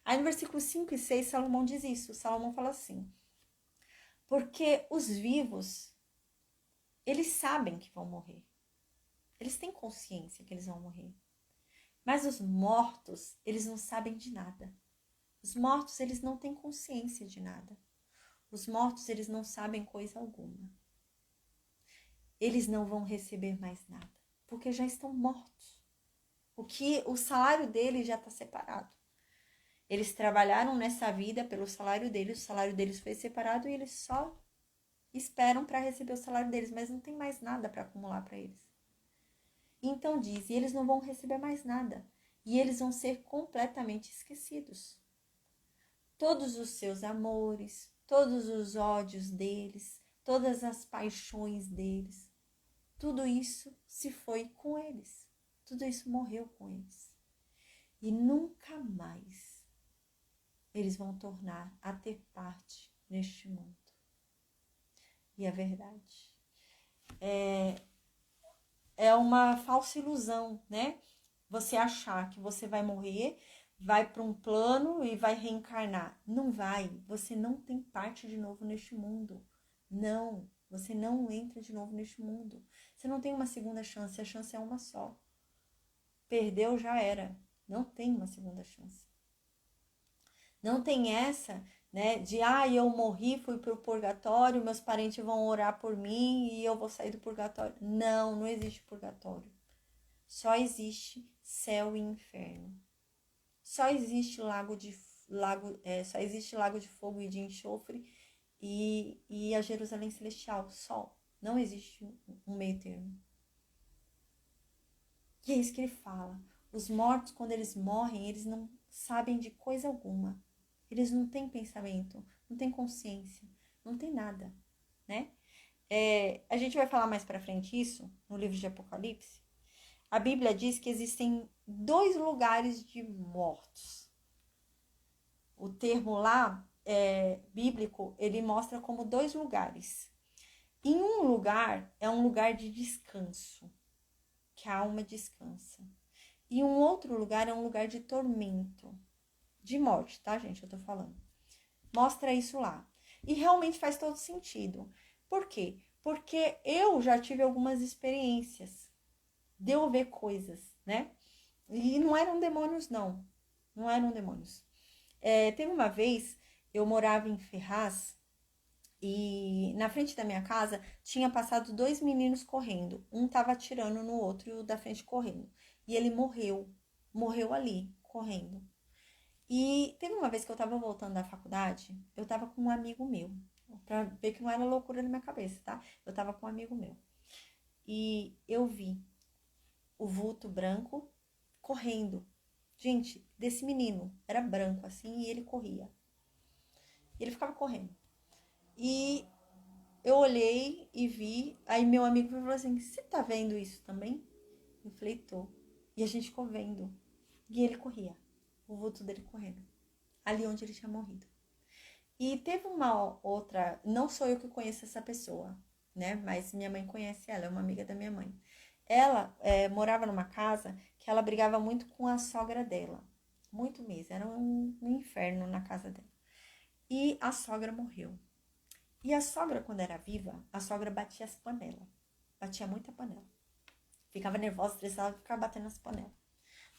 Aí no versículo 5 e 6, Salomão diz isso. Salomão fala assim: porque os vivos, eles sabem que vão morrer. Eles têm consciência que eles vão morrer. Mas os mortos, eles não sabem de nada. Os mortos, eles não têm consciência de nada. Os mortos, eles não sabem coisa alguma. Eles não vão receber mais nada, porque já estão mortos. O salário deles já está separado. Eles trabalharam nessa vida pelo salário deles, o salário deles foi separado e eles só esperam para receber o salário deles, mas não tem mais nada para acumular para eles. Então diz, e eles não vão receber mais nada, e eles vão ser completamente esquecidos. Todos os seus amores, todos os ódios deles, todas as paixões deles, tudo isso se foi com eles. Tudo isso morreu com eles. E nunca mais eles vão tornar a ter parte neste mundo. E é verdade. É uma falsa ilusão, né? Você achar que você vai morrer, vai para um plano e vai reencarnar. Não vai. Você não tem parte de novo neste mundo. Não. Você não entra de novo neste mundo. Você não tem uma segunda chance. A chance é uma só. Perdeu, já era. Não tem uma segunda chance. Não tem essa, né, de eu morri, fui pro purgatório, meus parentes vão orar por mim e eu vou sair do purgatório. Não, não existe purgatório. Só existe céu e inferno. Só existe só existe lago de fogo e de enxofre e a Jerusalém Celestial. Só. Não existe um meio termo. E é isso que ele fala. Os mortos, quando eles morrem, eles não sabem de coisa alguma. Eles não têm pensamento, não têm consciência, não tem nada, né? A gente vai falar mais pra frente isso, no livro de Apocalipse. A Bíblia diz que existem 2 lugares de mortos. O termo lá, bíblico, ele mostra como 2 lugares. Em um lugar, é um lugar de descanso, que a alma descansa. E um outro lugar é um lugar de tormento. De morte, tá, gente? Eu tô falando. Mostra isso lá. E realmente faz todo sentido. Por quê? Porque eu já tive algumas experiências de eu ver coisas, né? E não eram demônios, não. Não eram demônios. Teve uma vez, eu morava em Ferraz e na frente da minha casa tinha passado 2 meninos correndo. Um tava atirando no outro e o da frente correndo. E ele morreu. Morreu ali, correndo. E teve uma vez que eu tava voltando da faculdade, eu tava com um amigo meu. Pra ver que não era loucura na minha cabeça, tá? Eu tava com um amigo meu. E eu vi o vulto branco correndo. Gente, desse menino. Era branco assim e ele corria. Ele ficava correndo. E eu olhei e vi. Aí meu amigo falou assim: Você tá vendo isso também? Eu falei: Tô. E a gente ficou vendo. E ele corria. O vulto dele correndo. Ali onde ele tinha morrido. E teve uma outra, não sou eu que conheço essa pessoa, né? Mas minha mãe conhece ela, é uma amiga da minha mãe. Ela morava numa casa que ela brigava muito com a sogra dela. Muito mesmo, era um inferno na casa dela. E a sogra morreu. E a sogra, quando era viva, a sogra batia as panelas. Batia muita panela. Ficava nervosa, estressada, ficava batendo as panelas.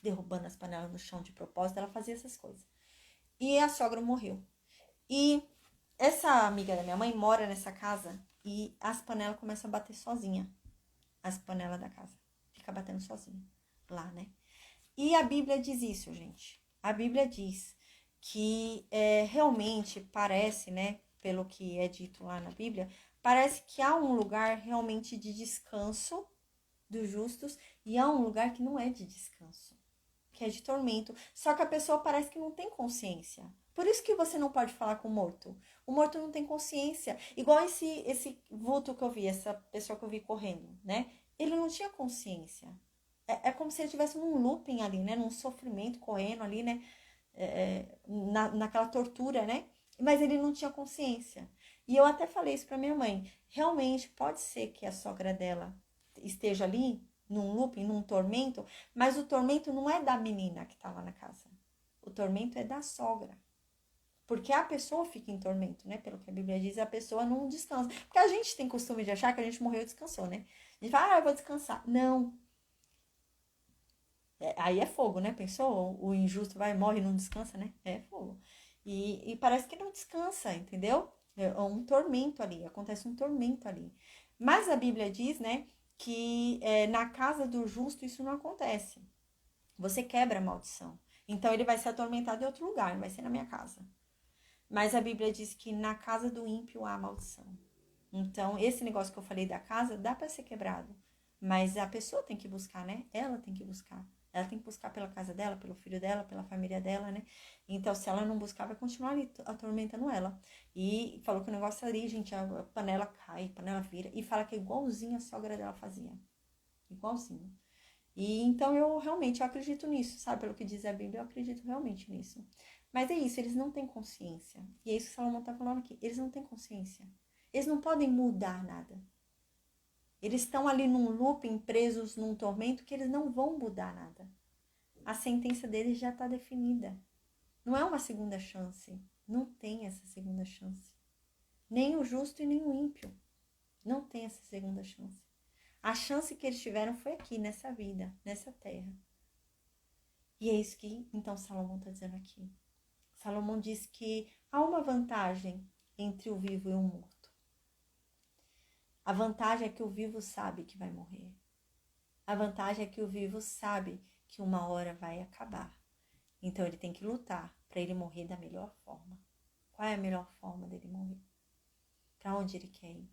Derrubando as panelas no chão de propósito, ela fazia essas coisas. E a sogra morreu. E essa amiga da minha mãe mora nessa casa e as panelas começam a bater sozinha. As panelas da casa. Fica batendo sozinha lá, né? E a Bíblia diz isso, gente. A Bíblia diz que realmente parece, né? Pelo que é dito lá na Bíblia, parece que há um lugar realmente de descanso dos justos e há um lugar que não é de descanso, que é de tormento. Só que a pessoa parece que não tem consciência. Por isso que você não pode falar com o morto. O morto não tem consciência. Igual esse vulto que eu vi, essa pessoa que eu vi correndo, né? Ele não tinha consciência. É como se ele estivesse num looping ali, né? Num sofrimento, correndo ali, né? Naquela tortura, né? Mas ele não tinha consciência. E eu até falei isso pra minha mãe. Realmente, pode ser que a sogra dela esteja ali, num looping, num tormento, mas o tormento não é da menina que tá lá na casa. O tormento é da sogra. Porque a pessoa fica em tormento, né? Pelo que a Bíblia diz, a pessoa não descansa. Porque a gente tem costume de achar que a gente morreu e descansou, né? A gente fala, eu vou descansar. Não. Aí é fogo, né? Pensou? O injusto vai, morre e não descansa, né? É fogo. E parece que não descansa, entendeu? É um tormento ali, acontece um tormento ali. Mas a Bíblia diz, né, que na casa do justo isso não acontece. Você quebra a maldição. Então ele vai ser atormentado em outro lugar, não vai ser na minha casa. Mas a Bíblia diz que na casa do ímpio há maldição. Então, esse negócio que eu falei da casa dá para ser quebrado. Mas a pessoa tem que buscar, né? Ela tem que buscar. Ela tem que buscar pela casa dela, pelo filho dela, pela família dela, né? Então, se ela não buscar, vai continuar ali atormentando ela. E falou que o negócio ali, gente, a panela cai, a panela vira. E fala que é igualzinho a sogra dela fazia. Igualzinho. E então eu realmente acredito nisso, sabe? Pelo que diz a Bíblia, eu acredito realmente nisso. Mas é isso, eles não têm consciência. E é isso que Salomão está falando aqui. Eles não têm consciência. Eles não podem mudar nada. Eles estão ali num looping, presos num tormento que eles não vão mudar nada. A sentença deles já está definida. Não é uma segunda chance. Não tem essa segunda chance. Nem o justo e nem o ímpio. Não tem essa segunda chance. A chance que eles tiveram foi aqui, nessa vida, nessa terra. E é isso que, então, Salomão está dizendo aqui. Salomão diz que há uma vantagem entre o vivo e o morto. A vantagem é que o vivo sabe que vai morrer. A vantagem é que o vivo sabe que uma hora vai acabar. Então ele tem que lutar para ele morrer da melhor forma. Qual é a melhor forma dele morrer? Para onde ele quer ir?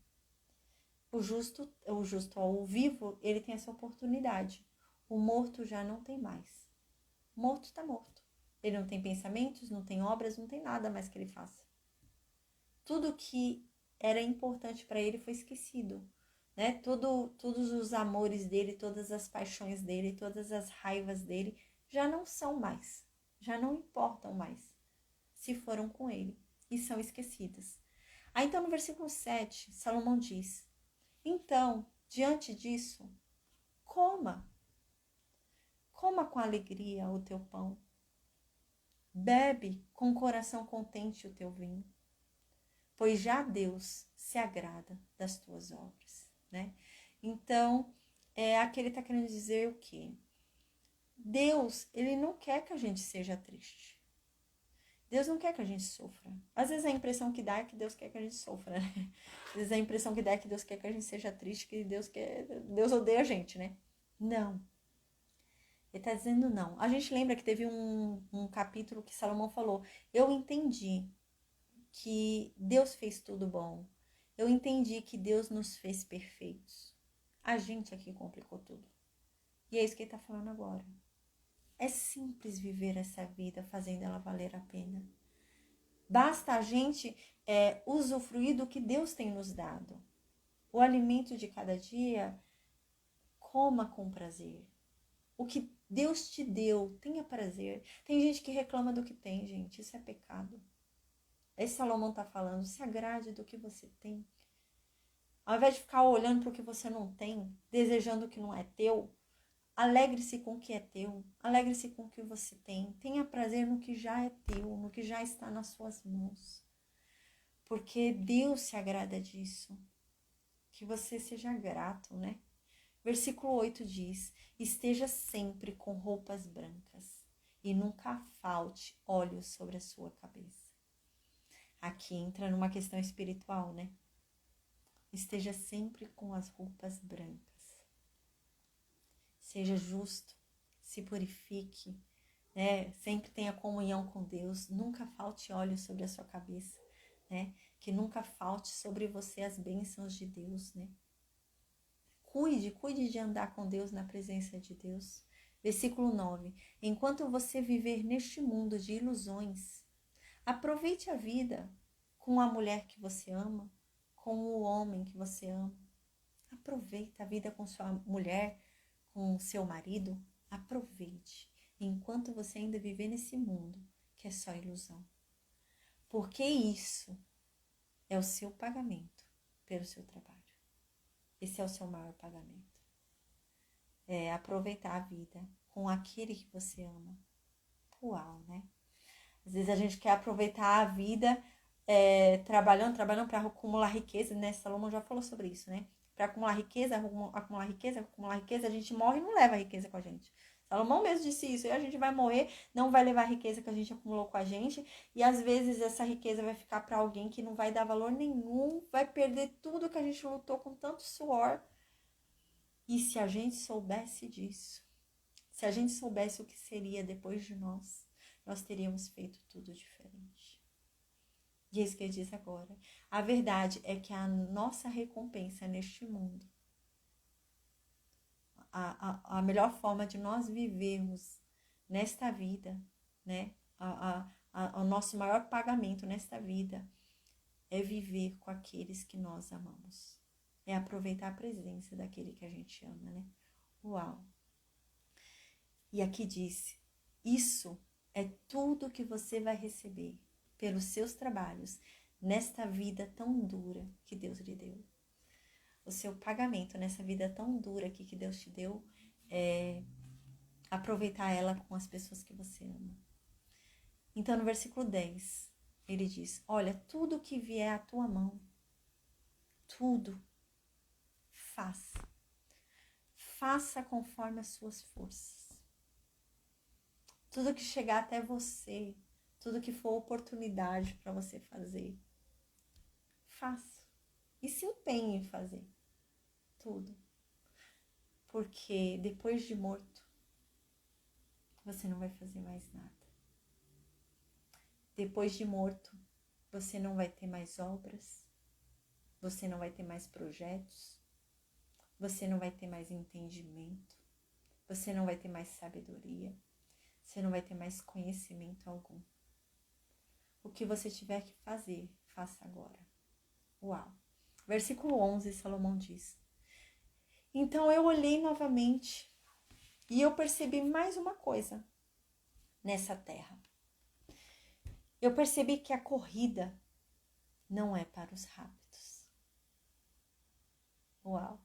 O vivo, ele tem essa oportunidade. O morto já não tem mais. O morto está morto. Ele não tem pensamentos, não tem obras, não tem nada mais que ele faça. Tudo que era importante para ele foi esquecido, né? Todos os amores dele, todas as paixões dele, todas as raivas dele já não são mais, já não importam mais, se foram com ele e são esquecidas. Aí então no versículo 7, Salomão diz: então, diante disso, coma com alegria o teu pão, bebe com o coração contente o teu vinho, pois já Deus se agrada das tuas obras, né? Então, aqui ele está querendo dizer o quê? Deus, ele não quer que a gente seja triste. Deus não quer que a gente sofra. Às vezes a impressão que dá é que Deus quer que a gente sofra, né? Às vezes a impressão que dá é que Deus quer que a gente seja triste, que Deus odeia a gente, né? Não. Ele está dizendo não. A gente lembra que teve um capítulo que Salomão falou: eu entendi que Deus fez tudo bom. Eu entendi que Deus nos fez perfeitos. A gente aqui complicou tudo. E é isso que ele está falando agora. É simples viver essa vida fazendo ela valer a pena. Basta a gente usufruir do que Deus tem nos dado. O alimento de cada dia, coma com prazer. O que Deus te deu, tenha prazer. Tem gente que reclama do que tem, gente. Isso é pecado. Esse Salomão está falando, se agrade do que você tem. Ao invés de ficar olhando para o que você não tem, desejando o que não é teu, alegre-se com o que é teu, alegre-se com o que você tem. Tenha prazer no que já é teu, no que já está nas suas mãos. Porque Deus se agrada disso. Que você seja grato, né? Versículo 8 diz: esteja sempre com roupas brancas e nunca falte óleo sobre a sua cabeça. Aqui entra numa questão espiritual, né? Esteja sempre com as roupas brancas. Seja justo, se purifique, né? Sempre tenha comunhão com Deus. Nunca falte óleo sobre a sua cabeça, né? Que nunca falte sobre você as bênçãos de Deus, né? Cuide de andar com Deus na presença de Deus. Versículo 9. Enquanto você viver neste mundo de ilusões, aproveite a vida com a mulher que você ama, com o homem que você ama. Aproveite a vida com sua mulher, com seu marido. Aproveite enquanto você ainda viver nesse mundo que é só ilusão. Porque isso é o seu pagamento pelo seu trabalho. Esse é o seu maior pagamento. É aproveitar a vida com aquele que você ama. Uau, né? Às vezes a gente quer aproveitar a vida trabalhando para acumular riqueza, né? Salomão já falou sobre isso, né? Para acumular riqueza, a gente morre e não leva a riqueza com a gente. Salomão mesmo disse isso, e a gente vai morrer, não vai levar a riqueza que a gente acumulou com a gente, e às vezes essa riqueza vai ficar para alguém que não vai dar valor nenhum, vai perder tudo que a gente lutou com tanto suor. E se a gente soubesse disso, se a gente soubesse o que seria depois de nós teríamos feito tudo diferente. E é isso que ele diz agora. A verdade é que a nossa recompensa neste mundo, a melhor forma de nós vivermos nesta vida, né? O nosso maior pagamento nesta vida é viver com aqueles que nós amamos. É aproveitar a presença daquele que a gente ama, né? Uau! E aqui diz, isso é tudo que você vai receber pelos seus trabalhos nesta vida tão dura que Deus lhe deu. O seu pagamento nessa vida tão dura aqui que Deus te deu é aproveitar ela com as pessoas que você ama. Então, no versículo 10, ele diz: olha, tudo que vier à tua mão, tudo, faça. Faça conforme as suas forças. Tudo que chegar até você, tudo que for oportunidade para você fazer, faça. E se empenhe em fazer tudo. Porque depois de morto, você não vai fazer mais nada. Depois de morto, você não vai ter mais obras, você não vai ter mais projetos, você não vai ter mais entendimento, você não vai ter mais sabedoria, você não vai ter mais conhecimento algum. O que você tiver que fazer, faça agora. Uau! Versículo 11, Salomão diz: então eu olhei novamente e eu percebi mais uma coisa nessa terra. Eu percebi que a corrida não é para os rápidos. Uau!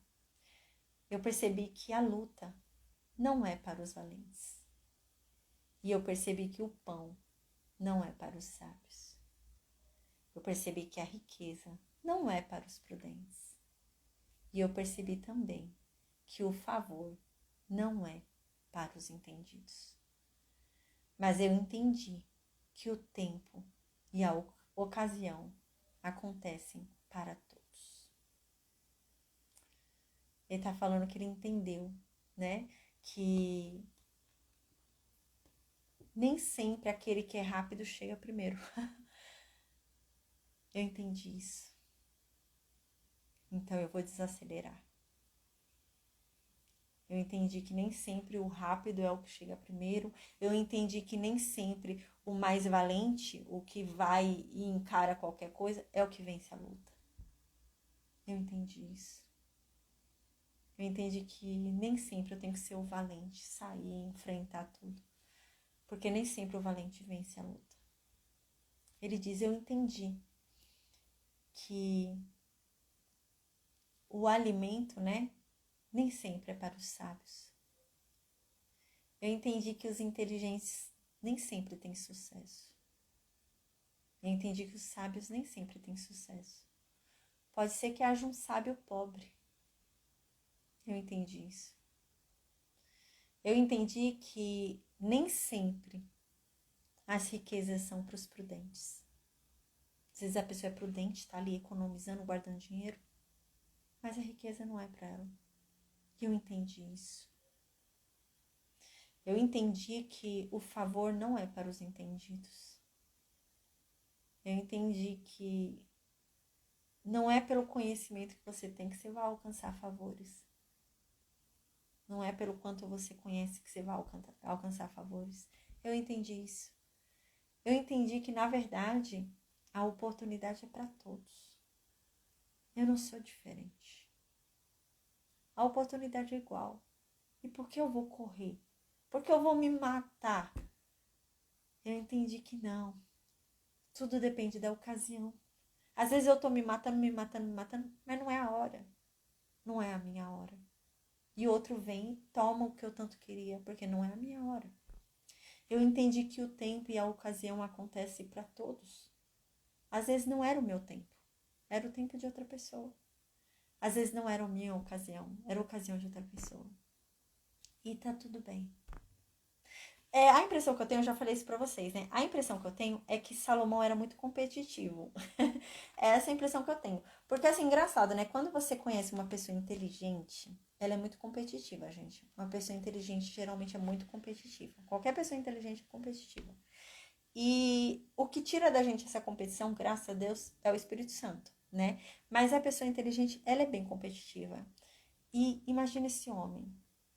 Eu percebi que a luta não é para os valentes. E eu percebi que o pão não é para os sábios. Eu percebi que a riqueza não é para os prudentes. E eu percebi também que o favor não é para os entendidos. Mas eu entendi que o tempo e a ocasião acontecem para todos. Ele está falando que ele entendeu, né? Que nem sempre aquele que é rápido chega primeiro. Eu entendi isso. Então eu vou desacelerar. Eu entendi que nem sempre o rápido é o que chega primeiro. Eu entendi que nem sempre o mais valente, o que vai e encara qualquer coisa, é o que vence a luta. Eu entendi isso. Eu entendi que nem sempre eu tenho que ser o valente, sair e enfrentar tudo. Porque nem sempre o valente vence a luta. Ele diz, eu entendi que o alimento, né, nem sempre é para os sábios. Eu entendi que os inteligentes nem sempre têm sucesso. Eu entendi que os sábios nem sempre têm sucesso. Pode ser que haja um sábio pobre. Eu entendi isso. Eu entendi que nem sempre as riquezas são para os prudentes. Às vezes a pessoa é prudente, está ali economizando, guardando dinheiro, mas a riqueza não é para ela. E eu entendi isso. Eu entendi que o favor não é para os entendidos. Eu entendi que não é pelo conhecimento que você tem que você vai alcançar favores. Não é pelo quanto você conhece que você vai alcançar favores. Eu entendi isso. Eu entendi que, na verdade, a oportunidade é para todos. Eu não sou diferente. A oportunidade é igual. E por que eu vou correr? Por que eu vou me matar? Eu entendi que não. Tudo depende da ocasião. Às vezes eu tô me matando, mas não é a hora. Não é a minha hora. E outro vem e toma o que eu tanto queria, porque não é a minha hora. Eu entendi que o tempo e a ocasião acontecem para todos. Às vezes não era o meu tempo, era o tempo de outra pessoa. Às vezes não era a minha ocasião, era a ocasião de outra pessoa. E tá tudo bem. A impressão que eu tenho, eu já falei isso pra vocês, né? A impressão que eu tenho é que Salomão era muito competitivo. É essa a impressão que eu tenho. Porque, assim, engraçado, né? Quando você conhece uma pessoa inteligente, ela é muito competitiva, gente. Uma pessoa inteligente geralmente é muito competitiva. Qualquer pessoa inteligente é competitiva. E o que tira da gente essa competição, graças a Deus, é o Espírito Santo, né? Mas a pessoa inteligente, ela é bem competitiva. E imagina esse homem.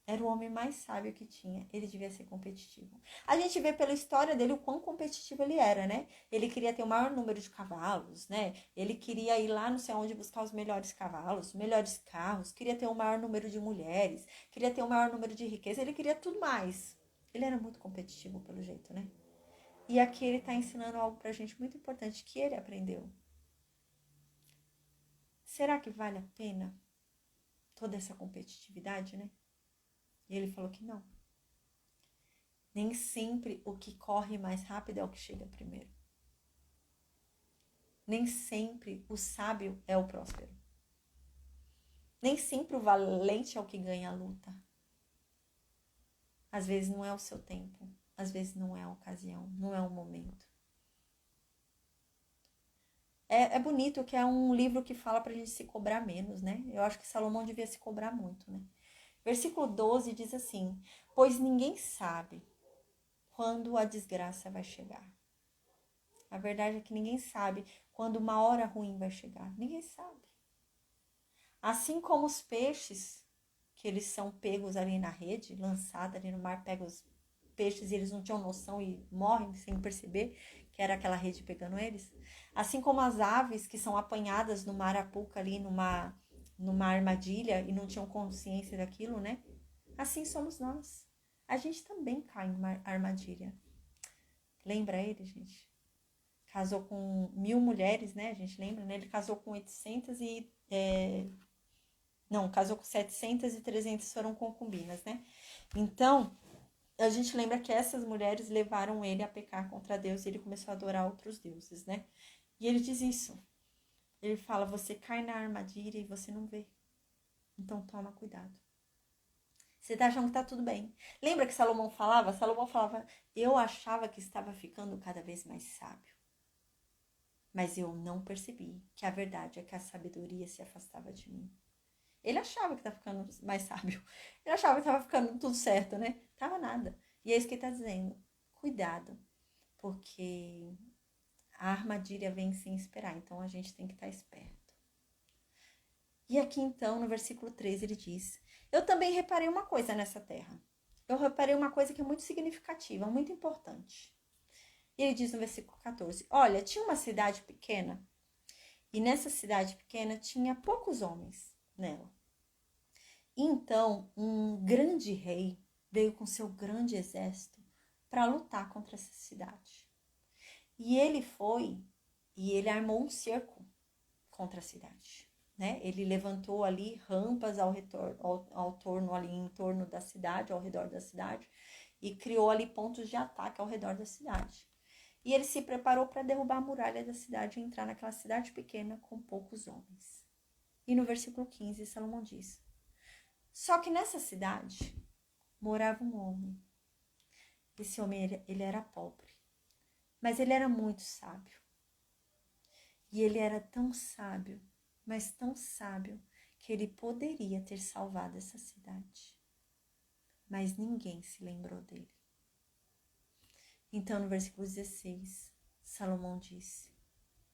Era o homem mais sábio que tinha. Ele devia ser competitivo. A gente vê pela história dele o quão competitivo ele era, né? Ele queria ter o maior número de cavalos, né? Ele queria ir lá não sei onde buscar os melhores cavalos, os melhores carros. Queria ter o maior número de mulheres. Queria ter o maior número de riqueza. Ele queria tudo mais. Ele era muito competitivo pelo jeito, né? E aqui ele está ensinando algo para a gente muito importante que ele aprendeu. Será que vale a pena toda essa competitividade, né? E ele falou que não. Nem sempre o que corre mais rápido é o que chega primeiro. Nem sempre o sábio é o próspero. Nem sempre o valente é o que ganha a luta. Às vezes não é o seu tempo. Às vezes não é a ocasião. Não é o momento. É bonito que é um livro que fala pra gente se cobrar menos, né? Eu acho que Salomão devia se cobrar muito, né? Versículo 12 diz assim: pois ninguém sabe quando a desgraça vai chegar. A verdade é que ninguém sabe quando uma hora ruim vai chegar. Ninguém sabe. Assim como os peixes, que eles são pegos ali na rede, lançados ali no mar, pegam os peixes e eles não tinham noção e morrem sem perceber que era aquela rede pegando eles. Assim como as aves que são apanhadas numa arapuca ali, numa armadilha e não tinham consciência daquilo, né? Assim somos nós. A gente também cai numa armadilha. Lembra ele, gente? Casou com 1000 mulheres, né? A gente lembra, né? Ele casou com 800 e... casou com 700 e 300 foram concubinas, né? Então, a gente lembra que essas mulheres levaram ele a pecar contra Deus e ele começou a adorar outros deuses, né? E ele diz isso. Ele fala, você cai na armadilha e você não vê. Então, toma cuidado. Você tá achando que tá tudo bem. Lembra que Salomão falava? Salomão falava, eu achava que estava ficando cada vez mais sábio. Mas eu não percebi que a verdade é que a sabedoria se afastava de mim. Ele achava que estava ficando mais sábio. Ele achava que estava ficando tudo certo, né? Tava nada. E é isso que ele está dizendo. Cuidado, porque a armadilha vem sem esperar. Então a gente tem que estar esperto. E aqui então, no versículo 13, ele diz: eu também reparei uma coisa nessa terra. Eu reparei uma coisa que é muito significativa, muito importante. E ele diz no versículo 14: olha, tinha uma cidade pequena. E nessa cidade pequena tinha poucos homens nela. E então um grande rei veio com seu grande exército para lutar contra essa cidade. E ele foi e ele armou um cerco contra a cidade. Né? Ele levantou ali rampas ao torno ali em torno da cidade, ao redor da cidade, e criou ali pontos de ataque ao redor da cidade. E ele se preparou para derrubar a muralha da cidade e entrar naquela cidade pequena com poucos homens. E no versículo 15, Salomão diz: só que nessa cidade morava um homem. Esse homem, ele era pobre, mas ele era muito sábio. E ele era tão sábio, mas tão sábio, que ele poderia ter salvado essa cidade. Mas ninguém se lembrou dele. Então, no versículo 16, Salomão disse: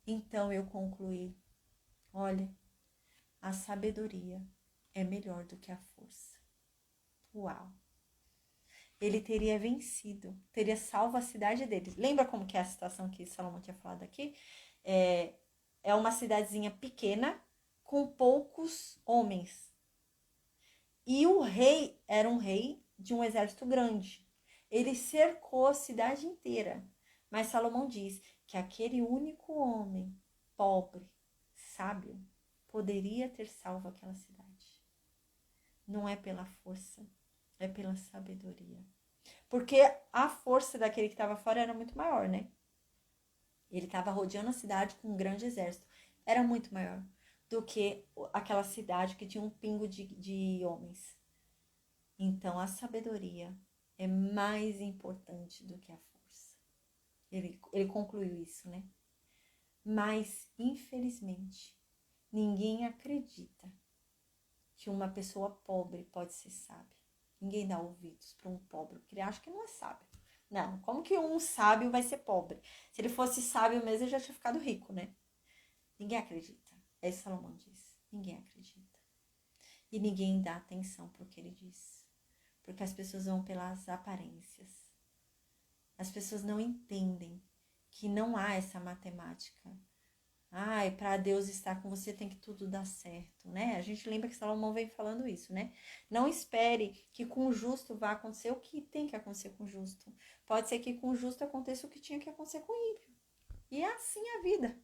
então eu concluí, olha, a sabedoria é melhor do que a força. Uau! Ele teria vencido, teria salvo a cidade dele. Lembra como que é a situação que Salomão tinha falado aqui? É uma cidadezinha pequena com poucos homens. E o rei era um rei de um exército grande. Ele cercou a cidade inteira. Mas Salomão diz que aquele único homem, pobre, sábio, poderia ter salvo aquela cidade. Não é pela força, é pela sabedoria. Porque a força daquele que estava fora era muito maior, né? Ele estava rodeando a cidade com um grande exército. Era muito maior do que aquela cidade que tinha um pingo de homens. Então, a sabedoria é mais importante do que a força. Ele concluiu isso, né? Mas, infelizmente, ninguém acredita que uma pessoa pobre pode ser sábia. Ninguém dá ouvidos para um pobre, porque ele acha que não é sábio. Não, como que um sábio vai ser pobre? Se ele fosse sábio mesmo, ele já tinha ficado rico, né? Ninguém acredita. É isso que Salomão diz. Ninguém acredita. E ninguém dá atenção para o que ele diz. Porque as pessoas vão pelas aparências. As pessoas não entendem que não há essa matemática Ai, para Deus estar com você tem que tudo dar certo, né? A gente lembra que Salomão vem falando isso, né? Não espere que com o justo vá acontecer o que tem que acontecer com o justo. Pode ser que com o justo aconteça o que tinha que acontecer com o ímpio. E é assim a vida,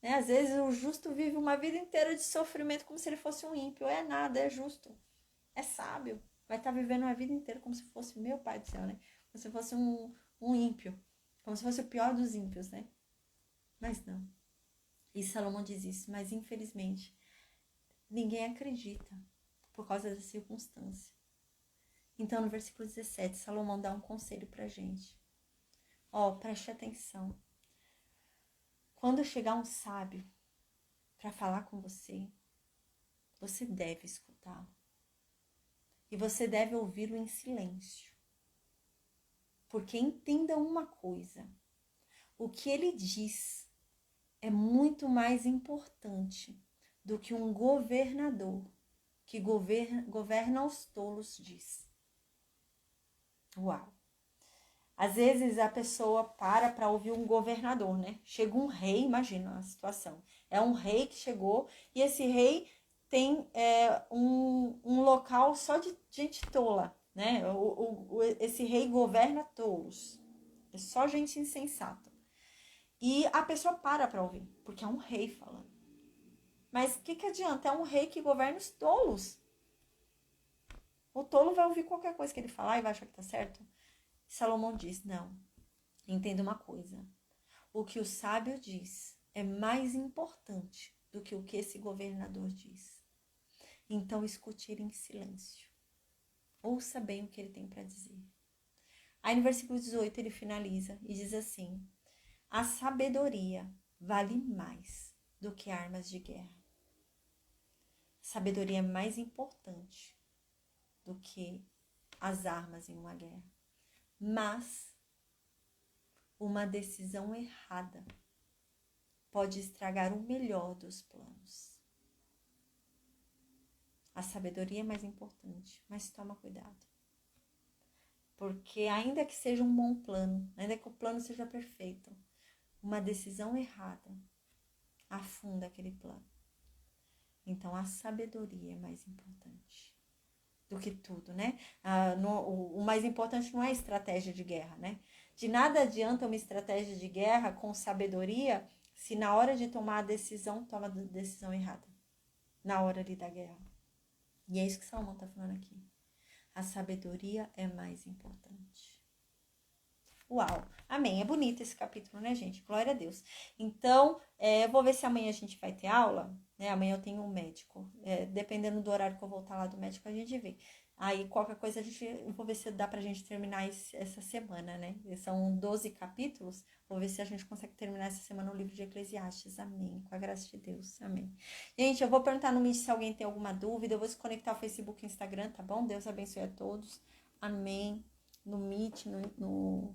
né? Às vezes o justo vive uma vida inteira de sofrimento como se ele fosse um ímpio. É nada, é justo. É sábio. Vai estar vivendo uma vida inteira como se fosse, meu pai do céu, né? Como se fosse um ímpio. Como se fosse o pior dos ímpios, né? Mas não. E Salomão diz isso, mas infelizmente ninguém acredita por causa da circunstância. Então, no versículo 17, Salomão dá um conselho pra gente. Preste atenção. Quando chegar um sábio para falar com você, você deve escutá-lo. E você deve ouvi-lo em silêncio. Porque entenda uma coisa, o que ele diz é muito mais importante do que um governador que governa os tolos diz. Uau! Às vezes a pessoa para ouvir um governador, né? Chega um rei, imagina a situação. É um rei que chegou e esse rei tem um local só de gente tola, né? Esse rei governa tolos. É só gente insensata. E a pessoa para ouvir, porque é um rei falando. Mas o que adianta? É um rei que governa os tolos. O tolo vai ouvir qualquer coisa que ele falar e vai achar que tá certo. Salomão diz, não, entenda uma coisa. O que o sábio diz é mais importante do que o que esse governador diz. Então escute ele em silêncio. Ouça bem o que ele tem para dizer. Aí no versículo 18 ele finaliza e diz assim: a sabedoria vale mais do que armas de guerra. Sabedoria é mais importante do que as armas em uma guerra. Mas uma decisão errada pode estragar o melhor dos planos. A sabedoria é mais importante, mas toma cuidado. Porque ainda que seja um bom plano, ainda que o plano seja perfeito, uma decisão errada afunda aquele plano. Então, a sabedoria é mais importante do que tudo, né? O mais importante não é a estratégia de guerra, né? De nada adianta uma estratégia de guerra com sabedoria se na hora de tomar a decisão, toma a decisão errada. Na hora ali da guerra. E é isso que Salomão está falando aqui. A sabedoria é mais importante. Uau! Amém. É bonito esse capítulo, né, gente? Glória a Deus. Então, eu vou ver se amanhã a gente vai ter aula, né? Amanhã eu tenho um médico. Dependendo do horário que eu voltar lá do médico, a gente vê. Aí, qualquer coisa, eu vou ver se dá pra gente terminar essa semana, né? São 12 capítulos. Vou ver se a gente consegue terminar essa semana o livro de Eclesiastes. Amém. Com a graça de Deus. Amém. Gente, eu vou perguntar no Meet se alguém tem alguma dúvida. Eu vou se conectar ao Facebook e Instagram, tá bom? Deus abençoe a todos. Amém. No Meet, no